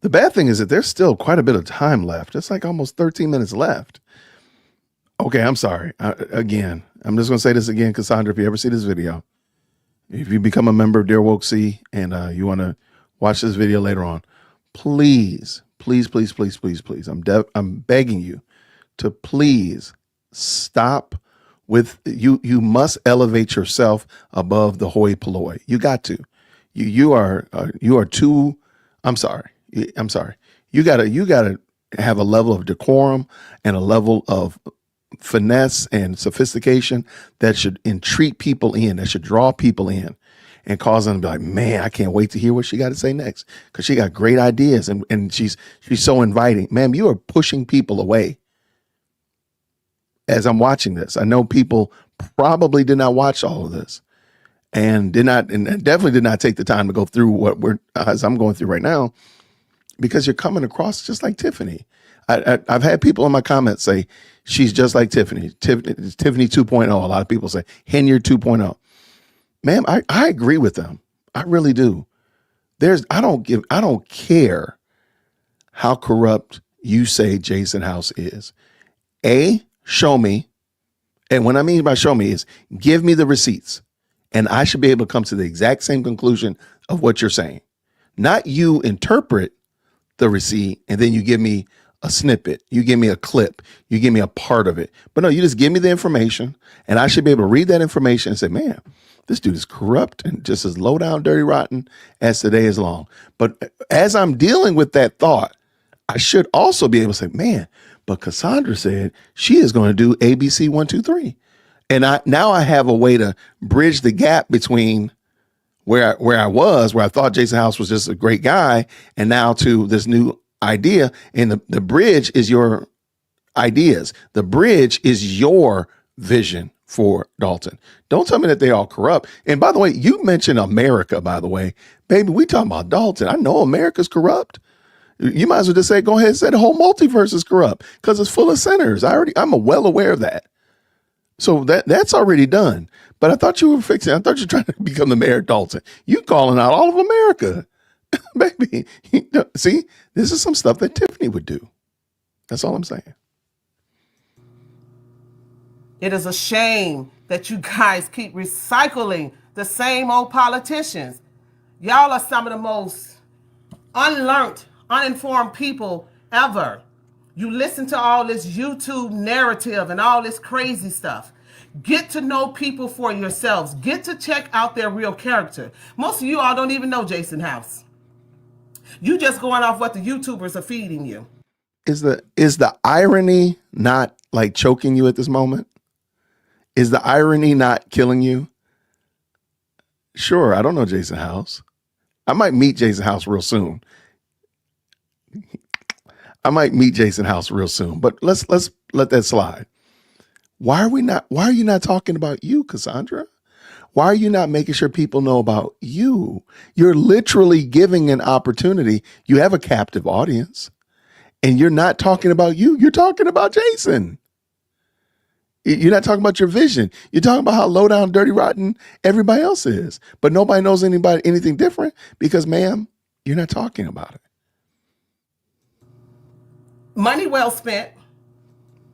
B: The bad thing is that there's still quite a bit of time left. It's like almost 13 minutes left. Okay, I'm sorry. Again, I'm just going to say this again, Cassandra, if you ever see this video, if you become a member of Dear Woke C and you want to watch this video later on, please, please, please, please, please, please, I'm begging you to please stop with you. You must elevate yourself above the hoi polloi. You got to. You are too. I'm sorry. You gotta have a level of decorum and a level of finesse and sophistication that should entreat people in, that should draw people in and cause them to be like, man, I can't wait to hear what she got to say next. Cause she got great ideas and she's so inviting. Ma'am, you are pushing people away. As I'm watching this, I know people probably did not watch all of this and definitely did not take the time to go through what as I'm going through right now, because you're coming across just like Tiffany. I've had people in my comments say, she's just like Tiffany. Tiffany 2.0. A lot of people say, Henyard 2.0. Ma'am, I agree with them. I really do. I don't care how corrupt you say Jason House is. Show me. And what I mean by show me is give me the receipts. And I should be able to come to the exact same conclusion of what you're saying. Not you interpret the receipt and then you give me a snippet, you give me a clip, you give me a part of it. But no, you just give me the information and I should be able to read that information and say, man, this dude is corrupt and just as low down, dirty, rotten as today is long. But as I'm dealing with that thought, I should also be able to say, man, but Cassandra said she is going to do ABC 1, 2, 3. And now I have a way to bridge the gap between where I thought Jason House was just a great guy, and now to this new idea. And the bridge is your ideas. The bridge is your vision for Dolton. Don't tell me that they all corrupt. And by the way, you mentioned America, by the way. Baby, we talking about Dolton. I know America's corrupt. You might as well just say, go ahead and say the whole multiverse is corrupt because it's full of sinners. I'm well aware of that. So that's already done. But I thought you were fixing. I thought you were trying to become the mayor of Dolton. You calling out all of America, baby. See, this is some stuff that Tiffany would do. That's all I'm saying.
C: It is a shame that you guys keep recycling the same old politicians. Y'all are some of the most unlearned, uninformed people ever. You listen to all this YouTube narrative and all this crazy stuff. Get to know people for yourselves. Get to check out their real character. Most of you all don't even know Jason House. You just going off what the YouTubers are feeding you.
B: Is the irony not like choking you at this moment? Is the irony not killing you? Sure, I don't know Jason House. I might meet Jason House real soon. But let's let that slide. Why are you not talking about you, Cassandra? Why are you not making sure people know about you? You're literally giving an opportunity. You have a captive audience, and you're not talking about you. You're talking about Jason. You're not talking about your vision. You're talking about how low down, dirty, rotten everybody else is. But nobody knows anything different because, ma'am, you're not talking about it.
C: Money well spent.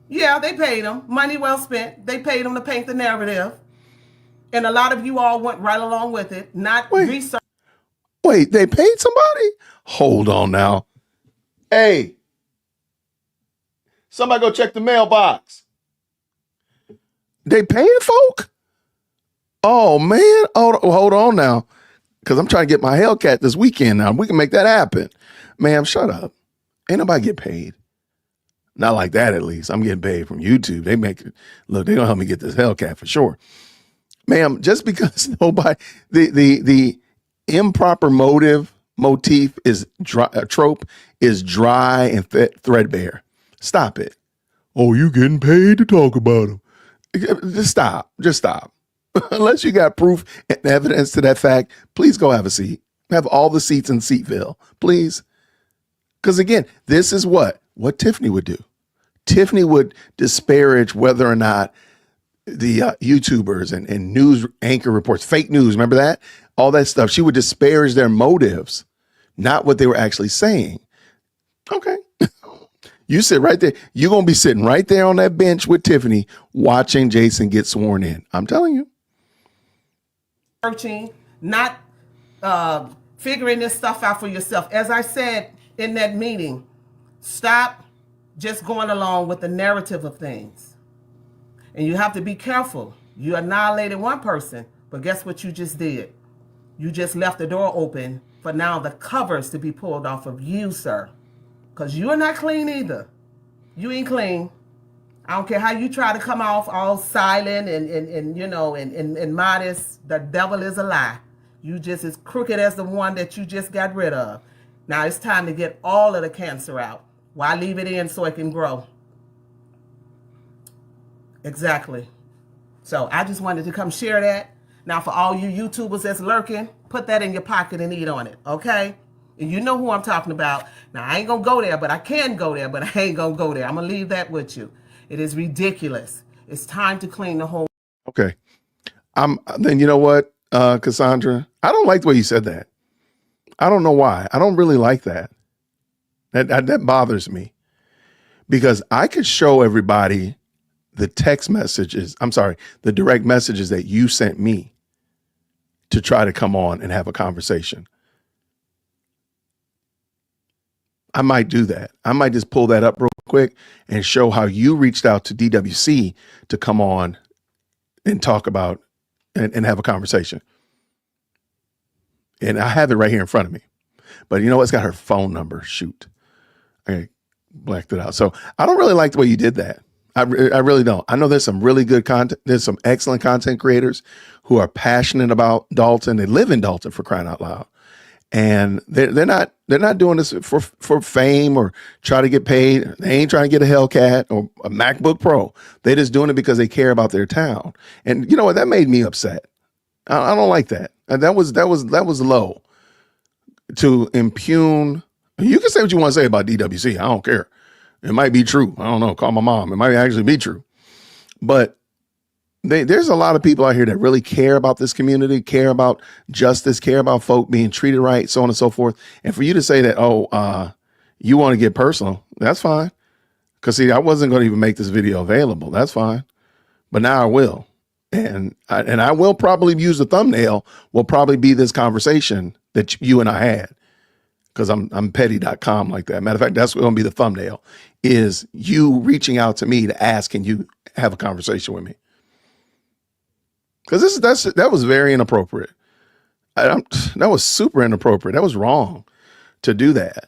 C: Yeah, they paid them. Money well spent. They paid them to paint the narrative. And a lot of you all went right along with it, not research.
B: Wait, they paid somebody? Hold on now. Hey, somebody go check the mailbox. They paying folk? Oh, man. Hold on now. Because I'm trying to get my Hellcat this weekend now. We can make that happen. Ma'am, shut up. Ain't nobody get paid. Not like that, at least. I'm getting paid from YouTube. They're going to help me get this Hellcat for sure. Ma'am, just because the improper motif is trope is dry and threadbare. Stop it. Oh, you getting paid to talk about them. Just stop. Unless you got proof and evidence to that fact, please go have a seat. Have all the seats in Seatville, please. Because again, this is what Tiffany would do. Tiffany would disparage whether or not the YouTubers and news anchor reports, fake news, remember that? All that stuff. She would disparage their motives, not what they were actually saying. Okay. You sit right there. You're going to be sitting right there on that bench with Tiffany watching Jason get sworn in. I'm telling you.
C: Searching, not figuring this stuff out for yourself. As I said in that meeting, stop just going along with the narrative of things. And you have to be careful. You annihilated one person, but guess what you just did? You just left the door open for now the covers to be pulled off of you, sir. Because you're not clean either. You ain't clean. I don't care how you try to come off all silent and modest. The devil is a lie. You just as crooked as the one that you just got rid of. Now it's time to get all of the cancer out. Why leave it in so it can grow? Exactly. So I just wanted to come share that. Now for all you YouTubers that's lurking, put that in your pocket and eat on it, okay? And you know who I'm talking about. Now I ain't gonna go there, but I can go there, but I ain't gonna go there. I'm gonna leave that with you. It is ridiculous. It's time to clean the whole.
B: Okay. Then you know what, Cassandra? I don't like the way you said that. I don't know why. I don't really like that. That bothers me because I could show everybody the the direct messages that you sent me to try to come on and have a conversation. I might do that. I might just pull that up real quick and show how you reached out to DWC to come on and talk about and have a conversation. And I have it right here in front of me. But you know what? It's got her phone number. Shoot. I blacked it out. So I don't really like the way you did that. I really don't. I know there's some really good content. There's some excellent content creators who are passionate about Dolton. They live in Dolton, for crying out loud. And they're not doing this for fame or try to get paid. They ain't trying to get a Hellcat or a MacBook Pro. They're just doing it because they care about their town. And you know what? That made me upset. I don't like that. And that was low to impugn. You can say what you want to say about DWC. I don't care. It might be true. I don't know. Call my mom. It might actually be true. But there's a lot of people out here that really care about this community, care about justice, care about folk being treated right, so on and so forth. And for you to say that, you want to get personal, that's fine. Because see, I wasn't going to even make this video available. That's fine. But now I will. And I will probably use the thumbnail will probably be this conversation that you and I had. Because I'm petty.com like that. Matter of fact, that's going to be the thumbnail, is you reaching out to me to ask, can you have a conversation with me? Because that was very inappropriate. That was super inappropriate. That was wrong to do that,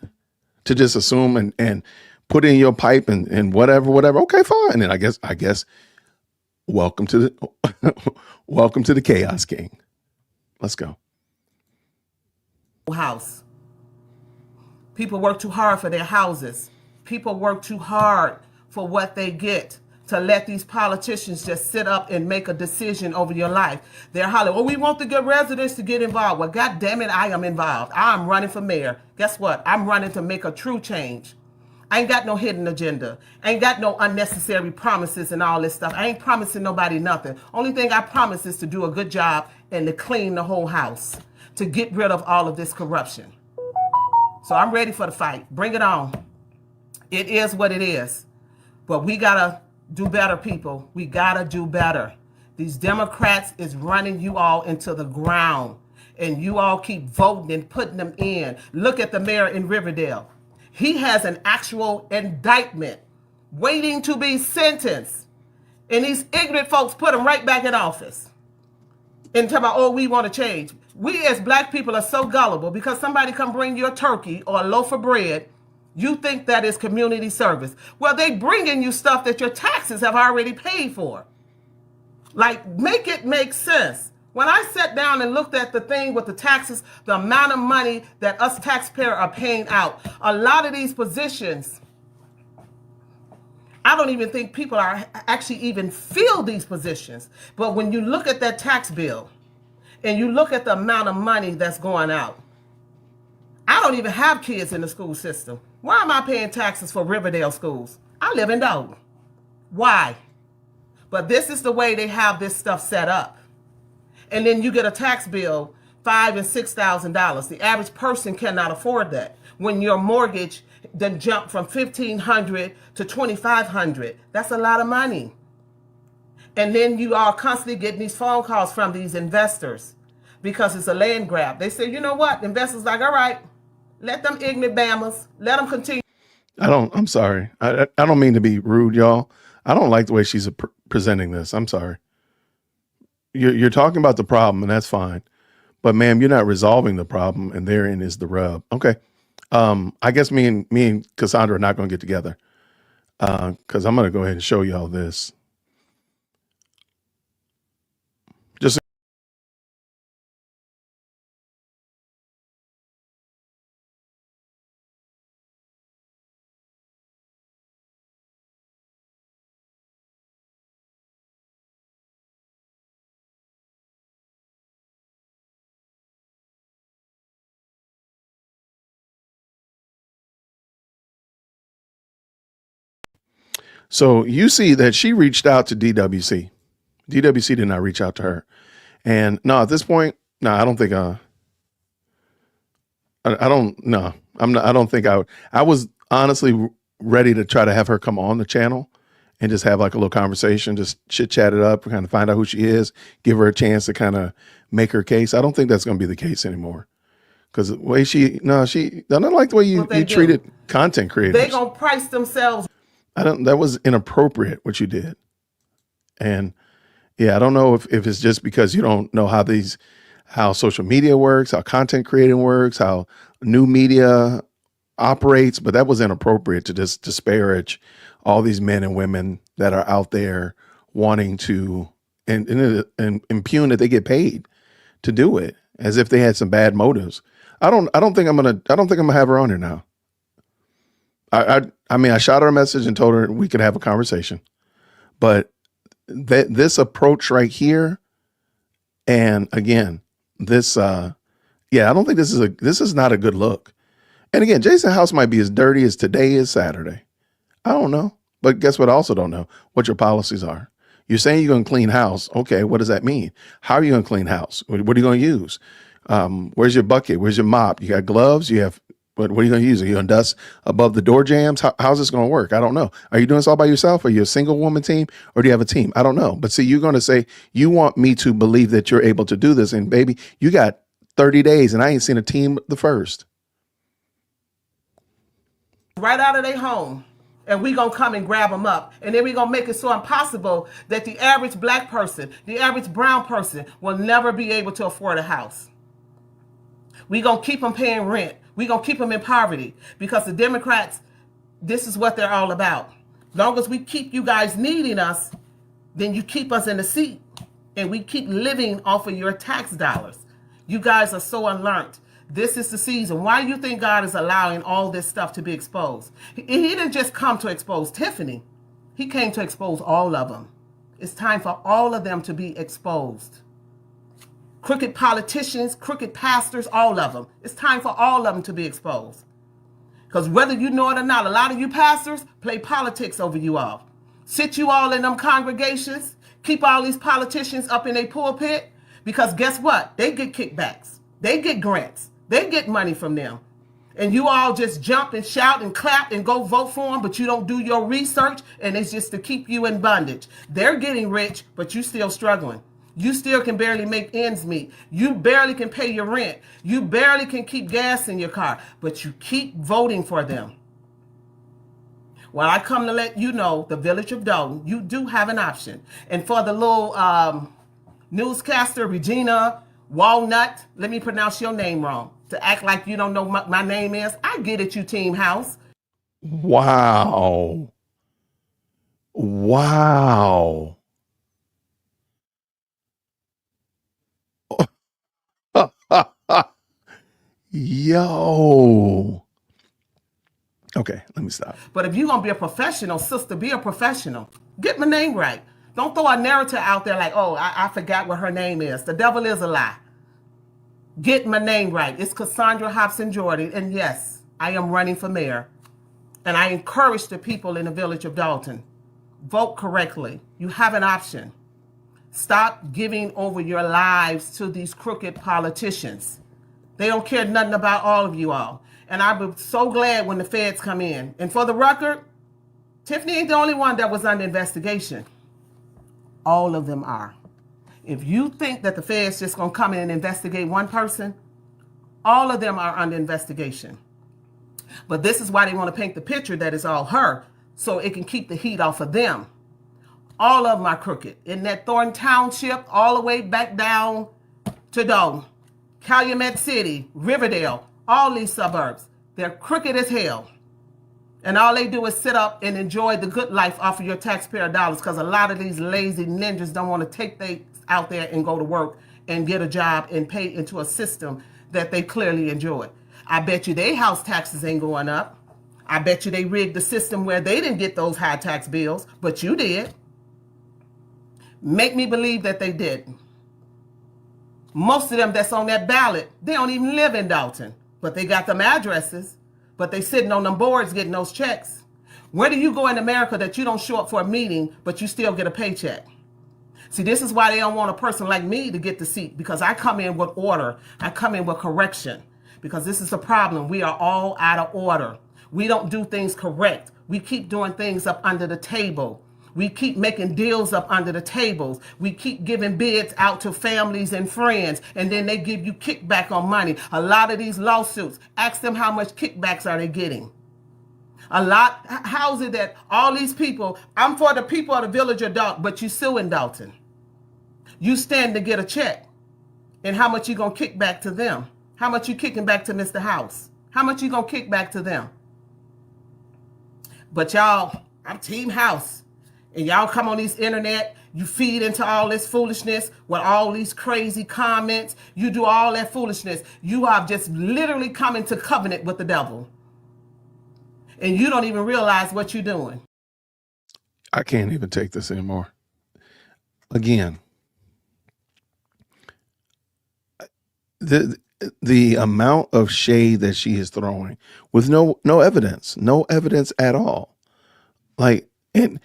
B: to just assume and put in your pipe and whatever. Okay, fine. And I guess Welcome to the welcome to the Chaos King. Let's go.
C: House. People work too hard for their houses. People work too hard for what they get. To let these politicians just sit up and make a decision over your life. They're hollering, oh, we want the good residents to get involved. Well, God damn it, I am involved. I'm running for mayor. Guess what? I'm running to make a true change. I ain't got no hidden agenda. I ain't got no unnecessary promises and all this stuff. I ain't promising nobody nothing. Only thing I promise is to do a good job and to clean the whole house, to get rid of all of this corruption. So I'm ready for the fight. Bring it on. It is what it is. But we gotta do better, people. We gotta do better. These Democrats is running you all into the ground. And you all keep voting and putting them in. Look at the mayor in Riverdale. He has an actual indictment waiting to be sentenced. And these ignorant folks put him right back in office. And talk about, oh, we want to change. We as black people are so gullible because somebody come bring you a turkey or a loaf of bread. You think that is community service. Well, they bringing you stuff that your taxes have already paid for. Like, make it make sense. When I sat down and looked at the thing with the taxes, the amount of money that us taxpayers are paying out, a lot of these positions, I don't even think people are actually even feel these positions. But when you look at that tax bill and you look at the amount of money that's going out, I don't even have kids in the school system. Why am I paying taxes for Riverdale schools? I live in Dolton. Why? But this is the way they have this stuff set up. And then you get a tax bill, $5,000 and $6,000. The average person cannot afford that. When your mortgage then jumped from $1,500 to $2,500, that's a lot of money. And then you are constantly getting these phone calls from these investors because it's a land grab. They say, you know what? The investors like, all right, let them ignorant Bammers, let them continue.
B: I'm sorry. I don't mean to be rude, y'all. I don't like the way she's presenting this. I'm sorry. You're talking about the problem, and that's fine. But ma'am, you're not resolving the problem, and therein is the rub. Okay. I guess me and Cassandra are not going to get together because I'm going to go ahead and show y'all this. Just so you see that she reached out to DWC. DWC did not reach out to her. And no, at this point, no, I don't think I don't no. I don't think I was honestly ready to try to have her come on the channel and just have like a little conversation, just chit chat it up, kind of find out who she is, give her a chance to kind of make her case. I don't think that's going to be the case anymore. Because the way I don't like the way you treated content creators.
C: They gonna price themselves.
B: That was inappropriate what you did. And yeah, I don't know if it's just because you don't know how social media works, how content creating works, how new media operates, but that was inappropriate to just disparage all these men and women that are out there wanting to and impugn that they get paid to do it as if they had some bad motives. I don't think I'm gonna have her on here now. I mean, I shot her a message and told her we could have a conversation, but this approach right here, and again, this, I don't think this is not a good look. And again, Jason House might be as dirty as today is Saturday. I don't know, but guess what? I also don't know what your policies are. You're saying you're going to clean house. Okay, what does that mean? How are you going to clean house? What are you going to use? Where's your bucket? Where's your mop? You got gloves? You have. What are you going to use? Are you going to dust above the door jams? How's this going to work? I don't know. Are you doing this all by yourself? Are you a single woman team or do you have a team? I don't know. But see, you're going to say you want me to believe that you're able to do this. And baby, you got 30 days and I ain't seen a team the first.
C: Right out of their home. And we going to come and grab them up. And then we going to make it so impossible that the average black person, the average brown person will never be able to afford a house. We going to keep them paying rent. We going to keep them in poverty because the Democrats, this is what they're all about. Long as we keep you guys needing us, then you keep us in the seat and we keep living off of your tax dollars. You guys are so unlearned. This is the season. Why do you think God is allowing all this stuff to be exposed? He didn't just come to expose Tiffany. He came to expose all of them. It's time for all of them to be exposed. Crooked politicians, crooked pastors, all of them. It's time for all of them to be exposed. Because whether you know it or not, a lot of you pastors play politics over you all. Sit you all in them congregations, keep all these politicians up in a pulpit, because guess what? They get kickbacks. They get grants. They get money from them. And you all just jump and shout and clap and go vote for them, but you don't do your research, and it's just to keep you in bondage. They're getting rich, but you still struggling. You still can barely make ends meet. You barely can pay your rent. You barely can keep gas in your car, but you keep voting for them. Well, I come to let you know, the village of Dolton, you do have an option. And for the little newscaster, Regina Walnut, let me pronounce your name wrong, to act like you don't know what my name is. I get it, you Team House.
B: Wow. Wow. Yo. Okay, let me stop.
C: But if you're going to be a professional, sister, be a professional. Get my name right. Don't throw a narrative out there like, oh, I forgot what her name is. The devil is a lie. Get my name right. It's Cassandra Hobson Jordan. And yes, I am running for mayor. And I encourage the people in the village of Dolton, vote correctly. You have an option. Stop giving over your lives to these crooked politicians. They don't care nothing about all of you all. And I'm so glad when the feds come in. And for the record, Tiffany ain't the only one that was under investigation. All of them are. If you think that the feds just gonna come in and investigate one person, all of them are under investigation. But this is why they want to paint the picture that it's all her, so it can keep the heat off of them. All of them are crooked. In that Thornton Township, all the way back down to Dolton, Calumet City, Riverdale, all these suburbs, they're crooked as hell. And all they do is sit up and enjoy the good life off of your taxpayer dollars, because a lot of these lazy ninjas don't want to take things out there and go to work and get a job and pay into a system that they clearly enjoy. I bet you their house taxes ain't going up. I bet you they rigged the system where they didn't get those high tax bills, but you did. Make me believe that they didn't. Most of them that's on that ballot, they don't even live in Dolton, but they got them addresses, but they sitting on them boards getting those checks. Where do you go in America that you don't show up for a meeting, but you still get a paycheck? See, this is why they don't want a person like me to get the seat, because I come in with order. I come in with correction, because this is the problem. We are all out of order. We don't do things correct. We keep doing things up under the table. We keep making deals up under the tables. We keep giving bids out to families and friends, and then they give you kickback on money. A lot of these lawsuits, ask them how much kickbacks are they getting. How is it that all these people, I'm for the people of the village of Dolton, but you sue in Dolton. You stand to get a check, and how much you gonna kick back to them? How much you kicking back to Mr. House? How much you gonna kick back to them? But y'all, I'm Team House. And y'all come on this internet, you feed into all this foolishness with all these crazy comments. You do all that foolishness. You are just literally coming to covenant with the devil. And you don't even realize what you're doing.
B: I can't even take this anymore. Again, the amount of shade that she is throwing with no evidence at all. Like, and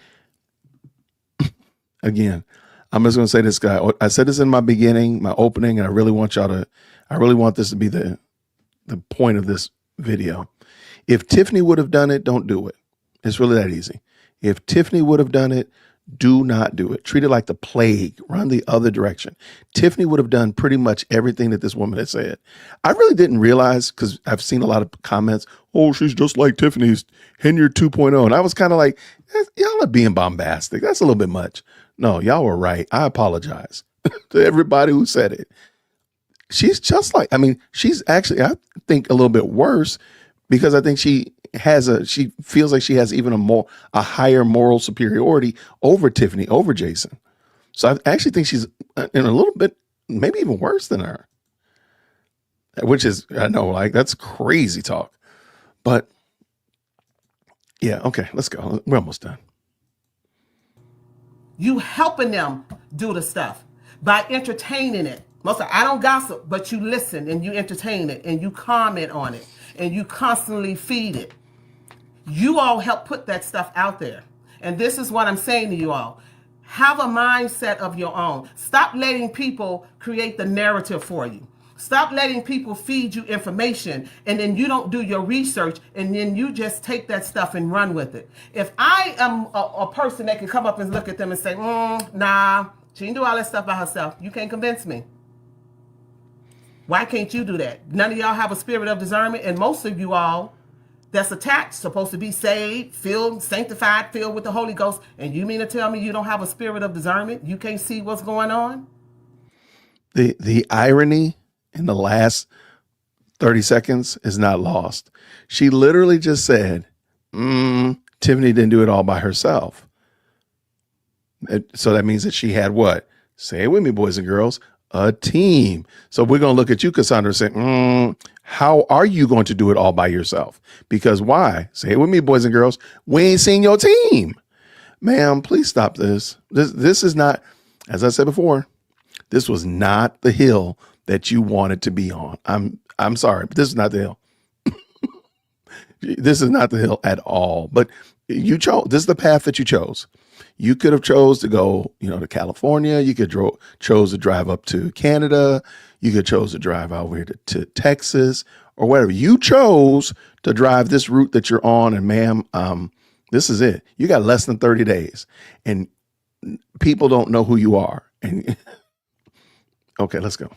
B: again, I'm just going to say this, guy. I said this in my beginning, my opening, and I really want this to be the point of this video. If Tiffany would have done it, don't do it. It's really that easy. If Tiffany would have done it, do not do it. Treat it like the plague. Run the other direction. Tiffany would have done pretty much everything that this woman had said. I really didn't realize, because I've seen a lot of comments, oh, she's just like Tiffany's Henyard 2.0. And I was kind of like, y'all are being bombastic. That's a little bit much. No, y'all were right. I apologize to everybody who said it. She's just like, she's actually, I think, a little bit worse, because I think she feels like she has even a higher moral superiority over Tiffany, over Jason. So I actually think she's in a little bit, maybe even worse than her, which is, I know, like, that's crazy talk. But yeah, okay, let's go. We're almost done.
C: You helping them do the stuff by entertaining it. I don't gossip, but you listen and you entertain it and you comment on it and you constantly feed it. You all help put that stuff out there. And this is what I'm saying to you all. Have a mindset of your own. Stop letting people create the narrative for you. Stop letting people feed you information and then you don't do your research and then you just take that stuff and run with it. If I am a person that can come up and look at them and say, nah, she can do all that stuff by herself, you can't convince me. Why can't you do that? None of y'all have a spirit of discernment, and most of you all that's attached, supposed to be saved, filled, sanctified, filled with the Holy Ghost, and you mean to tell me you don't have a spirit of discernment? You can't see what's going on?
B: The irony in the last 30 seconds is not lost. She literally just said, Tiffany didn't do it all by herself. So that means that she had what? Say it with me, boys and girls, a team. So we're going to look at you, Cassandra, and say, how are you going to do it all by yourself? Because why? Say it with me, boys and girls. We ain't seen your team. Ma'am, please stop this. This is not, as I said before, this was not the hill that you wanted to be on. I'm sorry, but this is not the hill. This is not the hill at all. But you chose, this is the path that you chose. You could have chose to go, to California. You could chose to drive up to Canada. You could chose to drive over here to Texas or whatever. You chose to drive this route that you're on. And ma'am, this is it. You got less than 30 days and people don't know who you are. And okay, let's go.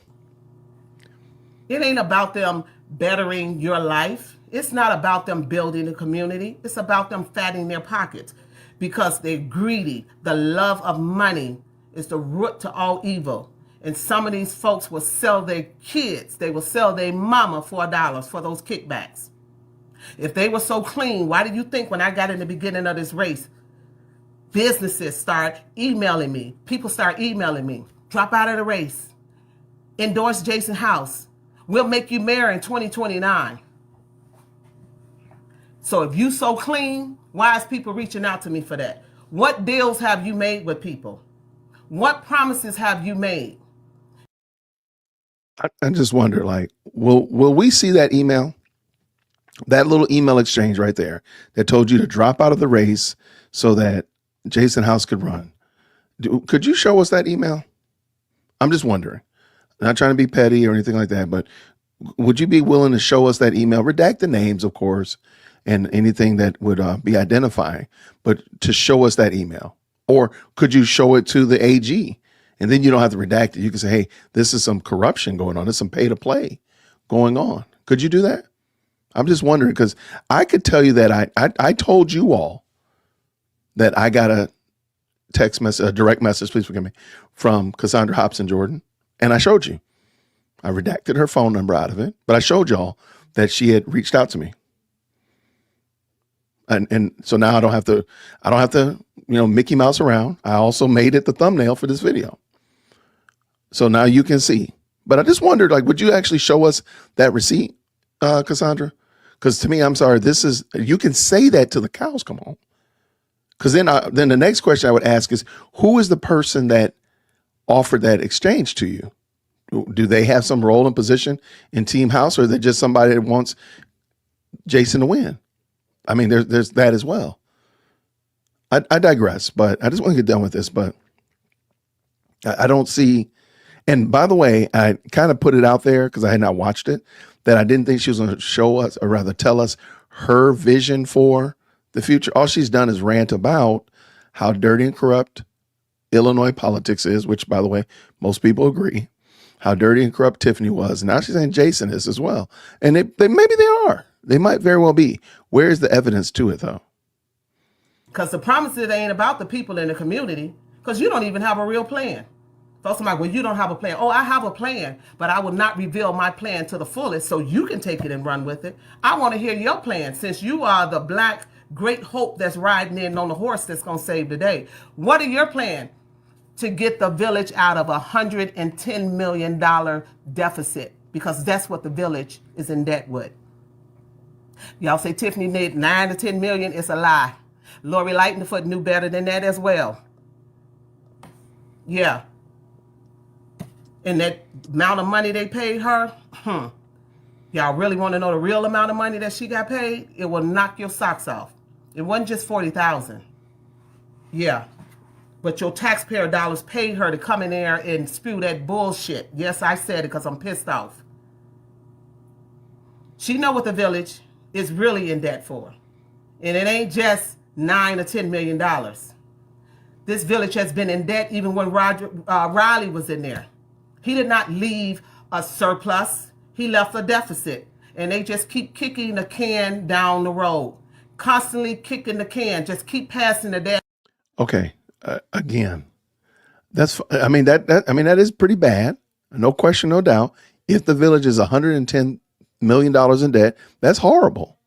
C: It ain't about them bettering your life. It's not about them building a community. It's about them fattening their pockets because they're greedy. The love of money is the root to all evil. And some of these folks will sell their kids. They will sell their mama for $1 for those kickbacks. If they were so clean, why do you think when I got in the beginning of this race, businesses start emailing me? People start emailing me. Drop out of the race. Endorse Jason House. We'll make you mayor in 2029. So if you so clean, why is people reaching out to me for that? What deals have you made with people? What promises have you made?
B: I just wonder, like, will we see that email? That little email exchange right there that told you to drop out of the race so that Jason House could run. Could you show us that email? I'm just wondering. Not trying to be petty or anything like that, but would you be willing to show us that email? Redact the names, of course, and anything that would be identifying, but to show us that email. Or could you show it to the AG? And then you don't have to redact it. You can say, hey, this is some corruption going on. There's some pay to play going on. Could you do that? I'm just wondering, because I could tell you that I told you all that I got a text message, a direct message, please forgive me, from Cassandra Hobson Jordan. And I showed you. I redacted her phone number out of it, but I showed y'all that she had reached out to me. And so now I don't have to, Mickey Mouse around. I also made it the thumbnail for this video. So now you can see. But I just wondered, like, would you actually show us that receipt, Cassandra? Because to me, I'm sorry, you can say that to the cows come home. Because then the next question I would ask is, who is the person that offered that exchange to you? Do they have some role and position in Team House, or is it just somebody that wants Jason to win? I mean, there's that as well. I digress, but I just want to get done with this. But I don't see. And by the way, I kind of put it out there because I had not watched it, that I didn't think she was going to show us, or rather tell us, her vision for the future. All she's done is rant about how dirty and corrupt Illinois politics is, which, by the way, most people agree, how dirty and corrupt Tiffany was. Now she's saying Jason is as well. And maybe they are. They might very well be. Where's the evidence to it, though? Because
C: the promises ain't about the people in the community, because you don't even have a real plan. Folks are like, well, you don't have a plan. Oh, I have a plan, but I will not reveal my plan to the fullest so you can take it and run with it. I want to hear your plan since you are the black great hope that's riding in on the horse that's going to save the day. What are your plans to get the village out of $110 million deficit? Because that's what the village is in debt with. Y'all say Tiffany need 9 to 10 million. It's a lie. Lori Lightfoot knew better than that as well. Yeah. And that amount of money they paid her, y'all really want to know the real amount of money that she got paid? It will knock your socks off. It wasn't just $40,000. Yeah. But your taxpayer dollars paid her to come in there and spew that bullshit. Yes, I said it because I'm pissed off. She know what the village is really in debt for. And it ain't just $9 or $10 million. This village has been in debt even when Riley was in there. He did not leave a surplus. He left a deficit. And they just keep kicking the can down the road. Constantly kicking the can. Just keep passing the debt.
B: Okay. Again, that is pretty bad. No question, no doubt. If the village is $110 million in debt, that's horrible.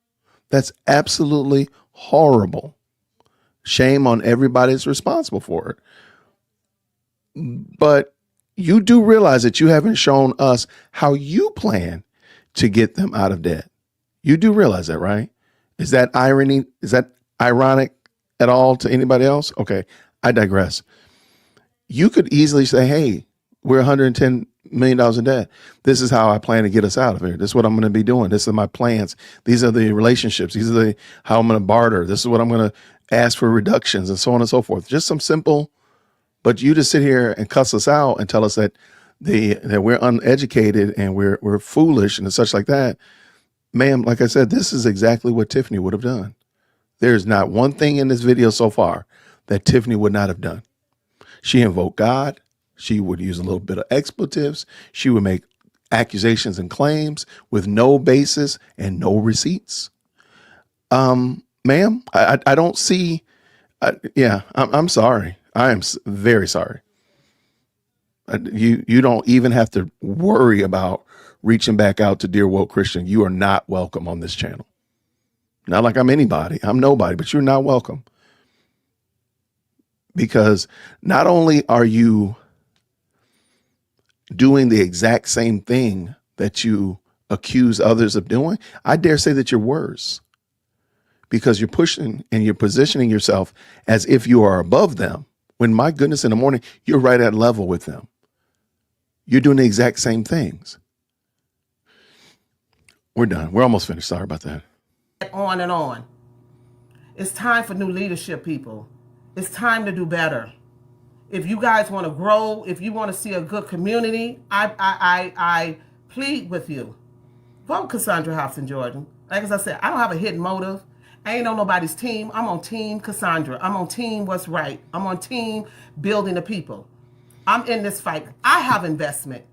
B: That's absolutely horrible. Shame on everybody that's responsible for it. But you do realize that you haven't shown us how you plan to get them out of debt. You do realize that, right? Is that irony? Is that ironic at all to anybody else? Okay, I digress. You could easily say, hey, we're $110 million in debt. This is how I plan to get us out of here. This is what I'm going to be doing. This are my plans. These are the relationships. These are how I'm going to barter. This is what I'm going to ask for reductions and so on and so forth. Just some simple, but you just sit here and cuss us out and tell us that we're uneducated and we're foolish and such like that. Ma'am, like I said, this is exactly what Tiffany would have done. There's not one thing in this video so far that Tiffany would not have done. She invoked God. She would use a little bit of expletives. She would make accusations and claims with no basis and no receipts. Ma'am, I don't see. I'm sorry. I am very sorry. You don't even have to worry about reaching back out to Dear Woke Christian. You are not welcome on this channel. Not like I'm anybody. I'm nobody, but you're not welcome. Because not only are you doing the exact same thing that you accuse others of doing, I dare say that you're worse. Because you're pushing and you're positioning yourself as if you are above them. When, my goodness, in the morning, you're right at level with them. You're doing the exact same things. We're done. We're almost finished. Sorry about that.
C: On and on. It's time for new leadership, people. It's time to do better. If you guys want to grow, if you want to see a good community, I plead with you. Vote Cassandra Hobson Jordan. Like as I said, I don't have a hidden motive. I ain't on nobody's team. I'm on team Cassandra. I'm on team what's right. I'm on team building the people. I'm in this fight. I have investment.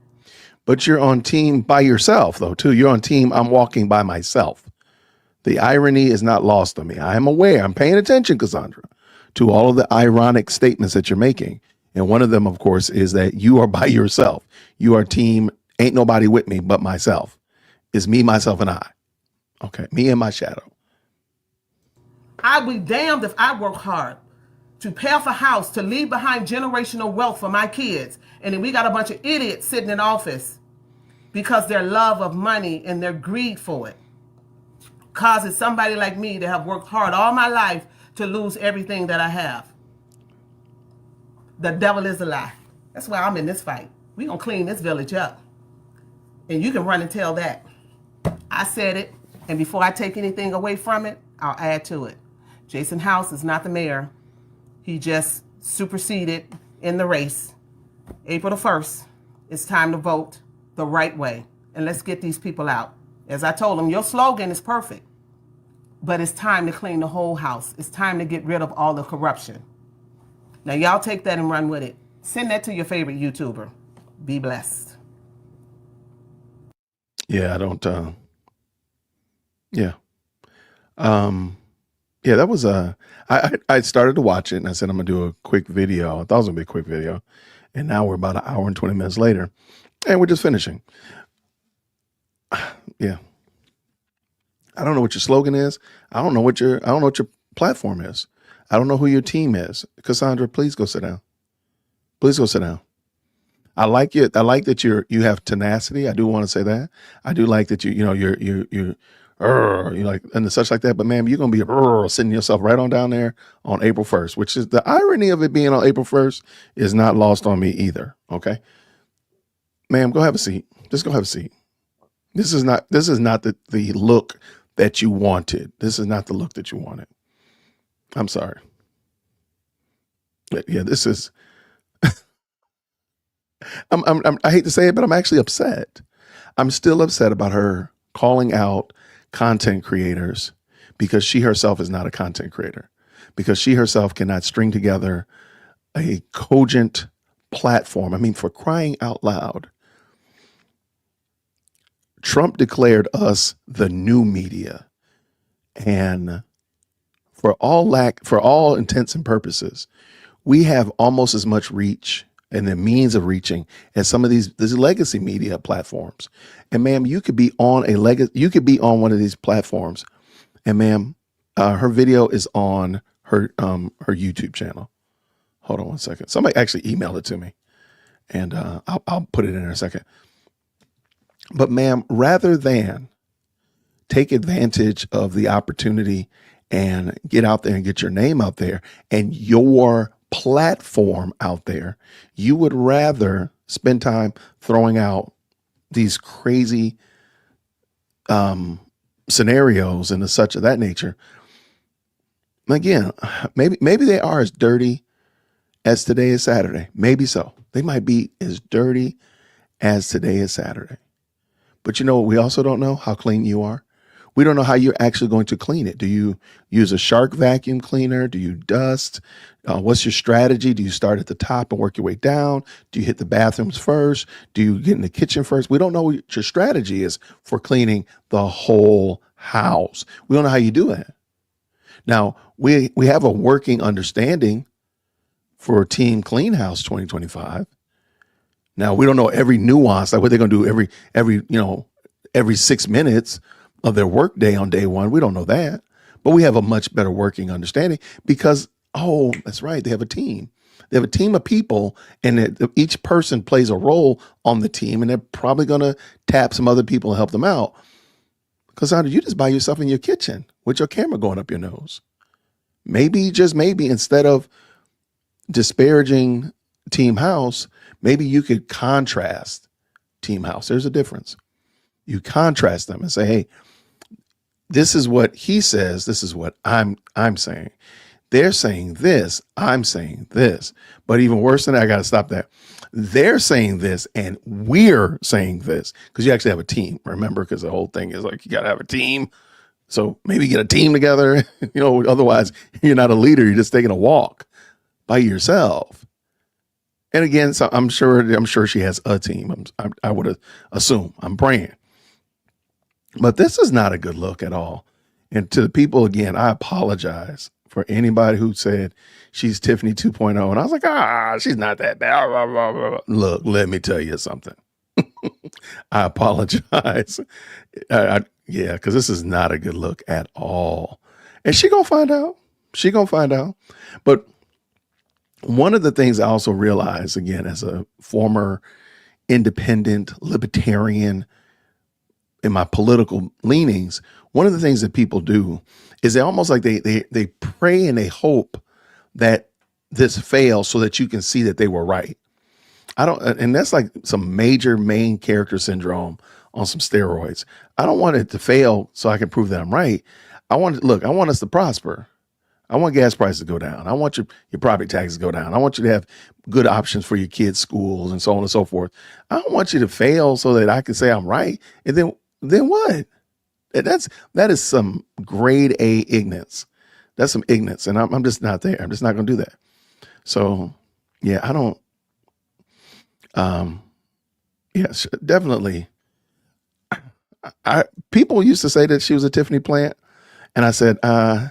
B: But you're on team by yourself, though, too. You're on team I'm walking by myself. The irony is not lost on me. I am aware. I'm paying attention, Cassandra, to all of the ironic statements that you're making. And one of them, of course, is that you are by yourself. You are team, ain't nobody with me but myself. It's me, myself, and I. Okay, me and my shadow.
C: I'd be damned if I work hard to pay off a house, to leave behind generational wealth for my kids. And then we got a bunch of idiots sitting in office because their love of money and their greed for it causes somebody like me to have worked hard all my life to lose everything that I have. The devil is a lie. That's why I'm in this fight. We're going to clean this village up. And you can run and tell that. I said it, and before I take anything away from it, I'll add to it. Jason House is not the mayor. He just superseded in the race. April the 1st, it's time to vote the right way. And let's get these people out. As I told them, your slogan is perfect. But it's time to clean the whole house. It's time to get rid of all the corruption. Now, y'all take that and run with it. Send that to your favorite YouTuber. Be blessed.
B: Yeah, I don't. That was I started to watch it and I said I'm gonna do a quick video. I thought it was gonna be a quick video, And now we're about an hour and 20 minutes later, and we're just finishing. Yeah. I don't know what your slogan is. I don't know what your platform is. I don't know who your team is. Cassandra, please go sit down. Please go sit down. I like it. I like that you have tenacity. I do want to say that. I do like that you're like and such like that. But ma'am, you're gonna be sitting yourself right on down there on April 1st, which is the irony of it being on April 1st is not lost on me either. Okay, ma'am, go have a seat. Just go have a seat. This is not the look that you wanted. This is not the look that you wanted. I'm sorry. But yeah, this is. I hate to say it, but I'm actually upset. I'm still upset about her calling out content creators because she herself is not a content creator, because she herself cannot string together a cogent platform. I mean, for crying out loud, Trump declared us the new media, and for all intents and purposes, we have almost as much reach and the means of reaching as some of these legacy media platforms. And ma'am, you could be on one of these platforms, and ma'am, her video is on her YouTube channel. Hold on one second. Somebody actually emailed it to me, and I'll put it in a second. But ma'am, rather than take advantage of the opportunity and get out there and get your name out there and your platform out there, you would rather spend time throwing out these crazy scenarios and such of that nature. Again, maybe they are as dirty as today is Saturday. Maybe so. They might be as dirty as today is Saturday. But you know what we also don't know? How clean you are. We don't know how you're actually going to clean it. Do you use a shark vacuum cleaner? Do you dust? What's your strategy? Do you start at the top and work your way down? Do you hit the bathrooms first? Do you get in the kitchen first? We don't know what your strategy is for cleaning the whole house. We don't know how you do it. Now, we have a working understanding for Team Clean House 2025. Now, we don't know every nuance, like what they're going to do every 6 minutes of their work day on day one. We don't know that, but we have a much better working understanding because, oh, that's right. They have a team. They have a team of people, and each person plays a role on the team, and they're probably going to tap some other people and help them out. Because how did you just by yourself in your kitchen with your camera going up your nose? Maybe, just maybe, instead of disparaging Team House, maybe you could contrast Team House. There's a difference. You contrast them and say, hey, this is what he says. This is what I'm saying. They're saying this. I'm saying this. But even worse than that, I got to stop that. They're saying this and we're saying this, because you actually have a team. Remember, because the whole thing is like you got to have a team. So maybe get a team together. Otherwise you're not a leader. You're just taking a walk by yourself. And again, so I'm sure she has a team. I would assume. I'm praying. But this is not a good look at all. And to the people, again, I apologize for anybody who said she's Tiffany 2.0. And I was like, she's not that bad. Look, let me tell you something. I apologize. Because this is not a good look at all. And she gonna find out. But one of the things I also realized, again, as a former independent libertarian in my political leanings, one of the things that people do is they almost like they pray and they hope that this fails so that you can see that they were right. And that's like some major main character syndrome on some steroids. I don't want it to fail so I can prove that I'm right. I want us to prosper. I want gas prices to go down. I want your property taxes to go down. I want you to have good options for your kids' schools and so on and so forth. I don't want you to fail so that I can say I'm right. And then what? That is some grade A ignorance. That's some ignorance. And I'm just not there. I'm just not going to do that. So yeah, I don't, yes, definitely. People used to say that she was a Tiffany plant. And I said, nah,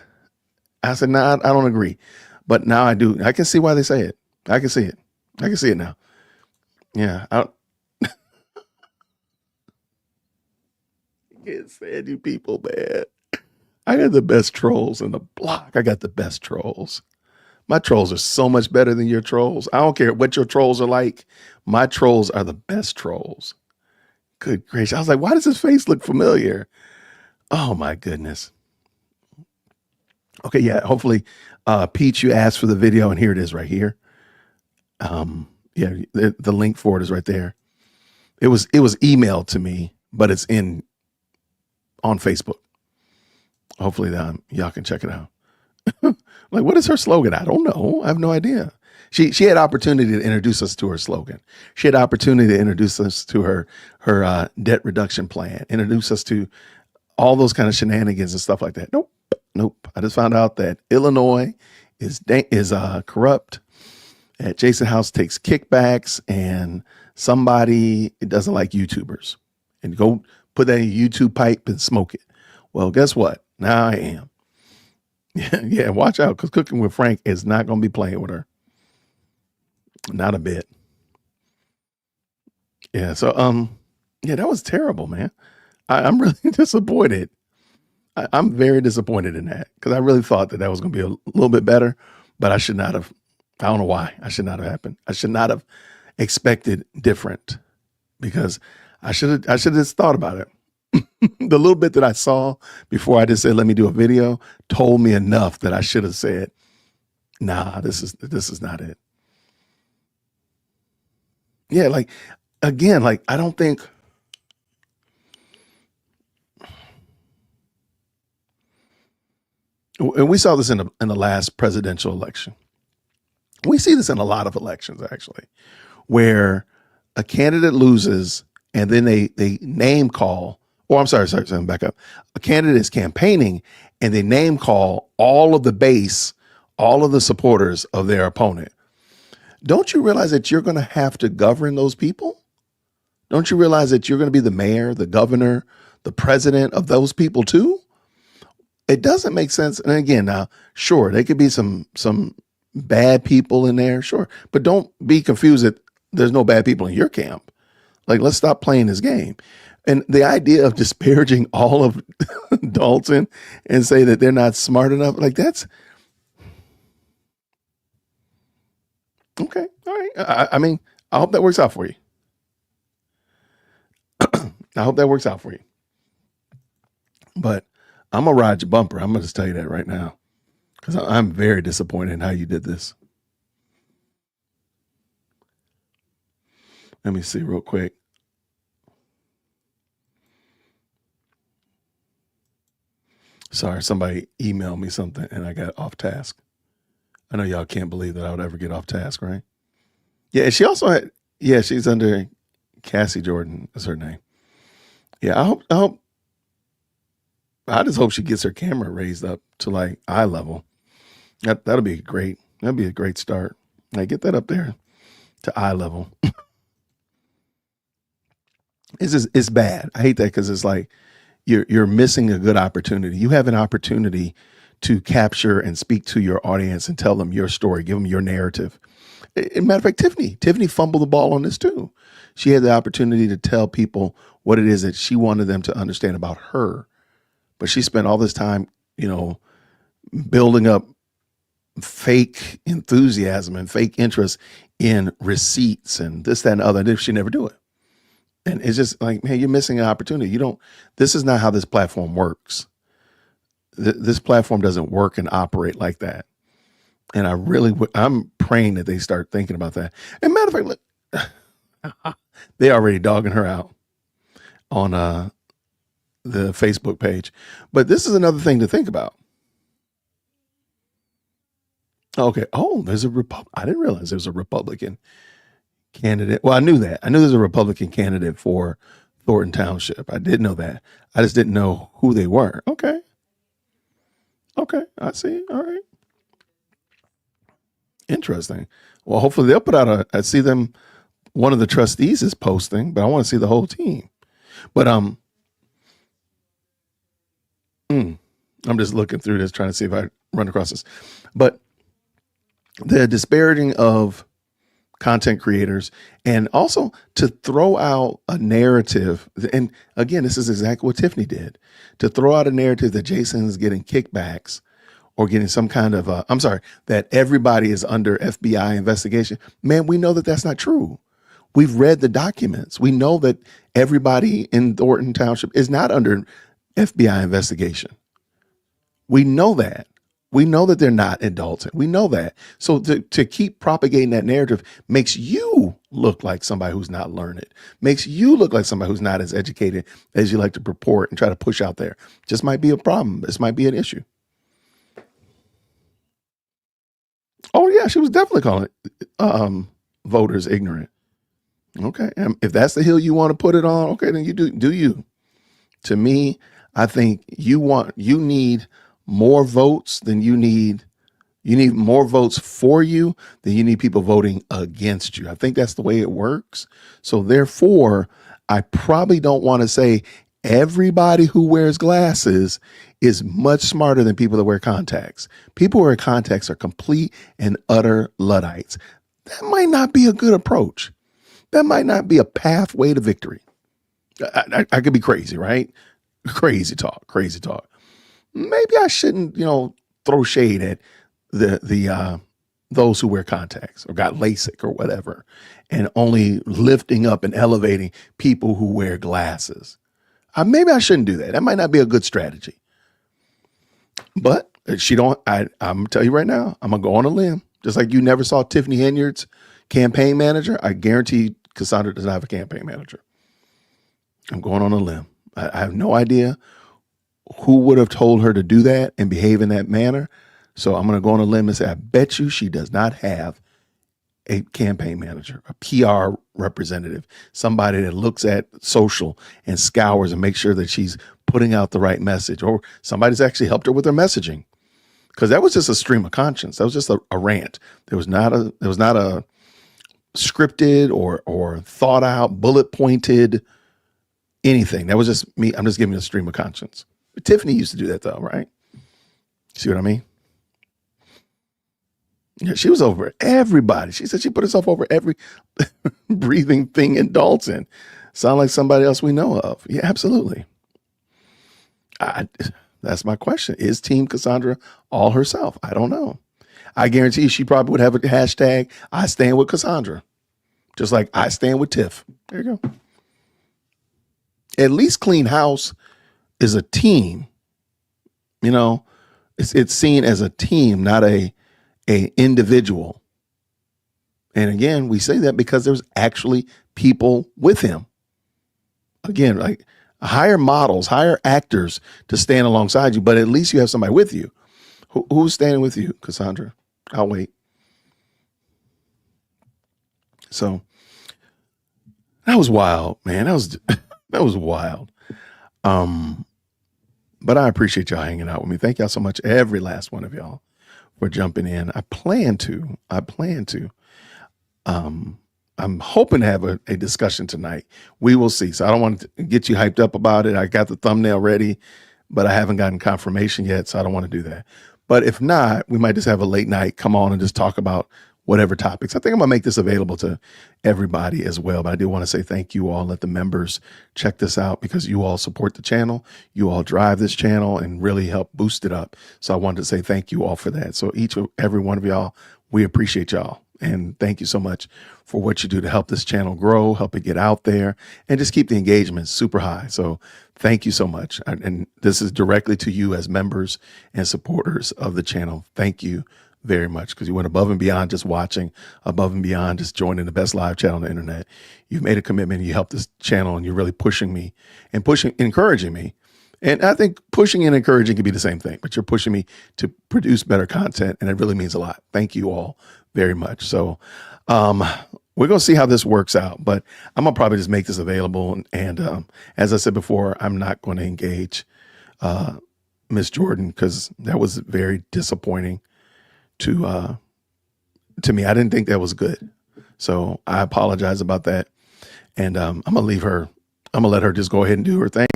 B: I don't agree. But now I do. I can see why they say it. I can see it now. Yeah, I can't stand you people, man. I got the best trolls in the block. I got the best trolls. My trolls are so much better than your trolls. I don't care what your trolls are like. My trolls are the best trolls. Good gracious. I was like, why does his face look familiar? Oh my goodness. Okay, yeah. Hopefully, Pete, you asked for the video, and here it is right here. Yeah, the link for it is right there. It was emailed to me, but it's in on Facebook. Hopefully, y'all can check it out. Like, what is her slogan? I don't know. I have no idea. She had opportunity to introduce us to her slogan. She had opportunity to introduce us to her debt reduction plan, introduce us to all those kind of shenanigans and stuff like that. Nope. I just found out that Illinois is corrupt. That Jason House takes kickbacks, and somebody doesn't like YouTubers, and go put that in a YouTube pipe and smoke it. Well, guess what? Now I am. Yeah, watch out, because Cooking with Frank is not going to be playing with her. Not a bit. Yeah, so yeah, that was terrible, man. I'm really disappointed. I'm very disappointed in that, because I really thought that was going to be a little bit better, but I should not have. I don't know why. I should not have happened. I should not have expected different, because I should have just thought about it. The little bit that I saw before I just said, let me do a video, told me enough that I should have said, nah, this is not it. Yeah, like, again, like, I don't think, and we saw this in the last presidential election. We see this in a lot of elections, actually, where a candidate loses and then they name call, or I'm sorry, back up. A candidate is campaigning and they name call all of the base, all of the supporters of their opponent. Don't you realize that you're going to have to govern those people? Don't you realize that you're going to be the mayor, the governor, the president of those people too? It doesn't make sense. And again, now, sure, there could be some bad people in there, sure, but don't be confused that there's no bad people in your camp. Like, let's stop playing this game. And the idea of disparaging all of Dolton and say that they're not smart enough, like, that's okay. All right. I mean, I hope that works out for you. I hope that works out for you. But I'm gonna ride your bumper. I'm gonna just tell you that right now, because I'm very disappointed in how you did this. Let me see real quick. Sorry, somebody emailed me something and I got off task. I know y'all can't believe that I would ever get off task, right? Yeah, she also had, yeah, she's under Cassie Jordan is her name. Yeah, I just hope she gets her camera raised up to like eye level. That'll be great. That'd be a great start. Like, get that up there to eye level. It's bad. I hate that, because it's like you're missing a good opportunity. You have an opportunity to capture and speak to your audience and tell them your story, give them your narrative. Matter of fact, Tiffany fumbled the ball on this too. She had the opportunity to tell people what it is that she wanted them to understand about her, but she spent all this time, building up fake enthusiasm and fake interest in receipts and this, that, and the other. And she never do it. And it's just like, man, you're missing an opportunity. This is not how this platform works. This platform doesn't work and operate like that. And I'm praying that they start thinking about that. And matter of fact, look, they already dogging her out on the Facebook page. But this is another thing to think about. Okay. Oh, there's I didn't realize there's a Republican candidate. Well, I knew that. I knew there's a Republican candidate for Thornton Township. I did know that. I just didn't know who they were. Okay. I see. All right. Interesting. Well, hopefully they'll put out I see them, one of the trustees is posting, but I want to see the whole team. But I'm just looking through this, trying to see if I run across this. But the disparaging of content creators, and also to throw out a narrative. And again, this is exactly what Tiffany did, to throw out a narrative that Jason is getting kickbacks or getting some kind of, that everybody is under FBI investigation. Man, we know that that's not true. We've read the documents. We know that everybody in Dolton Township is not under FBI investigation. We know that. We know that they're not in Dolton. We know that. So to keep propagating that narrative makes you look like somebody who's not learned, makes you look like somebody who's not as educated as you like to purport and try to push out there. Just might be a problem. This might be an issue. Oh yeah, she was definitely calling voters ignorant. Okay, and if that's the hill you want to put it on, okay, then you do you. To me, I think you need more votes than you need more votes for you than you need people voting against you. I think that's the way it works. So therefore, I probably don't want to say everybody who wears glasses is much smarter than people that wear contacts. People who wear contacts are complete and utter Luddites. That might not be a good approach. That might not be a pathway to victory. I could be crazy, right? Crazy talk. Maybe I shouldn't, throw shade at the those who wear contacts or got LASIK or whatever, and only lifting up and elevating people who wear glasses. Maybe I shouldn't do that. That might not be a good strategy. But I'm gonna tell you right now, I'm gonna go on a limb. Just like you never saw Tiffany Henyard's campaign manager, I guarantee Cassandra does not have a campaign manager. I'm going on a limb. I have no idea who would have told her to do that and behave in that manner. So I'm going to go on a limb and say, I bet you she does not have a campaign manager, a PR representative, somebody that looks at social and scours and makes sure that she's putting out the right message, or somebody's actually helped her with her messaging. Because that was just a stream of conscience. That was just a rant. There was not a scripted or thought out, bullet pointed anything. That was just me. I'm just giving you a stream of conscience. But Tiffany used to do that though, right? See what I mean? Yeah, she was over everybody. She said she put herself over every breathing thing in Dolton. Sound like somebody else we know of. Yeah, absolutely. That's my question. Is Team Cassandra all herself? I don't know. I guarantee you she probably would have a hashtag, I stand with Cassandra. Just like I stand with Tiff. There you go. At least Clean House is a team. It's seen as a team, not a individual. And again, we say that because there's actually people with him. Again, like hire models, hire actors to stand alongside you, but at least you have somebody with you. Who's standing with you, Cassandra? I'll wait. So that was wild, man. That was wild. But I appreciate y'all hanging out with me. Thank y'all so much, every last one of y'all, for jumping in. I plan to. I'm hoping to have a discussion tonight. We will see. So I don't want to get you hyped up about it. I got the thumbnail ready, but I haven't gotten confirmation yet, so I don't want to do that. But if not, we might just have a late night, come on and just talk about whatever topics. I think I'm gonna make this available to everybody as well. But I do want to say thank you all. Let the members check this out because you all support the channel. You all drive this channel and really help boost it up. So I wanted to say thank you all for that. So every one of y'all, we appreciate y'all. And thank you so much for what you do to help this channel grow, help it get out there, and just keep the engagement super high. So thank you so much. And this is directly to you as members and supporters of the channel. Thank you very much, because you went above and beyond just watching, above and beyond just joining the best live channel on the internet. You've made a commitment. You helped this channel, and you're really pushing me and encouraging me. And I think pushing and encouraging can be the same thing, but you're pushing me to produce better content, and it really means a lot. Thank you all very much. So we're going to see how this works out, but I'm going to probably just make this available. And as I said before, I'm not going to engage Miss Jordan, because that was very disappointing to me. I didn't think that was good. So I apologize about that. And I'm going to leave her. I'm going to let her just go ahead and do her thing.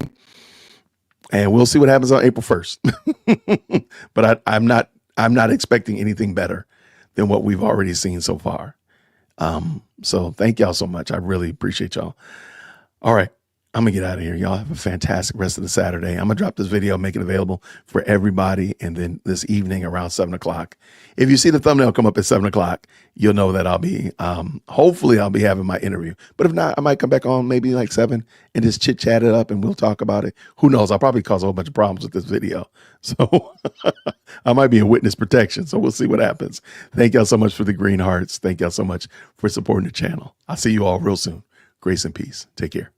B: And we'll see what happens on April 1st. But I'm not expecting anything better than what we've already seen so far. So thank y'all so much. I really appreciate y'all. All right. I'm going to get out of here. Y'all have a fantastic rest of the Saturday. I'm going to drop this video, make it available for everybody. And then this evening around 7 o'clock, if you see the thumbnail come up at 7 o'clock, you'll know that I'll be, hopefully I'll be having my interview. But if not, I might come back on maybe like 7 and just chit chat it up and we'll talk about it. Who knows? I'll probably cause a whole bunch of problems with this video. So I might be in witness protection. So we'll see what happens. Thank y'all so much for the green hearts. Thank y'all so much for supporting the channel. I'll see you all real soon. Grace and peace. Take care.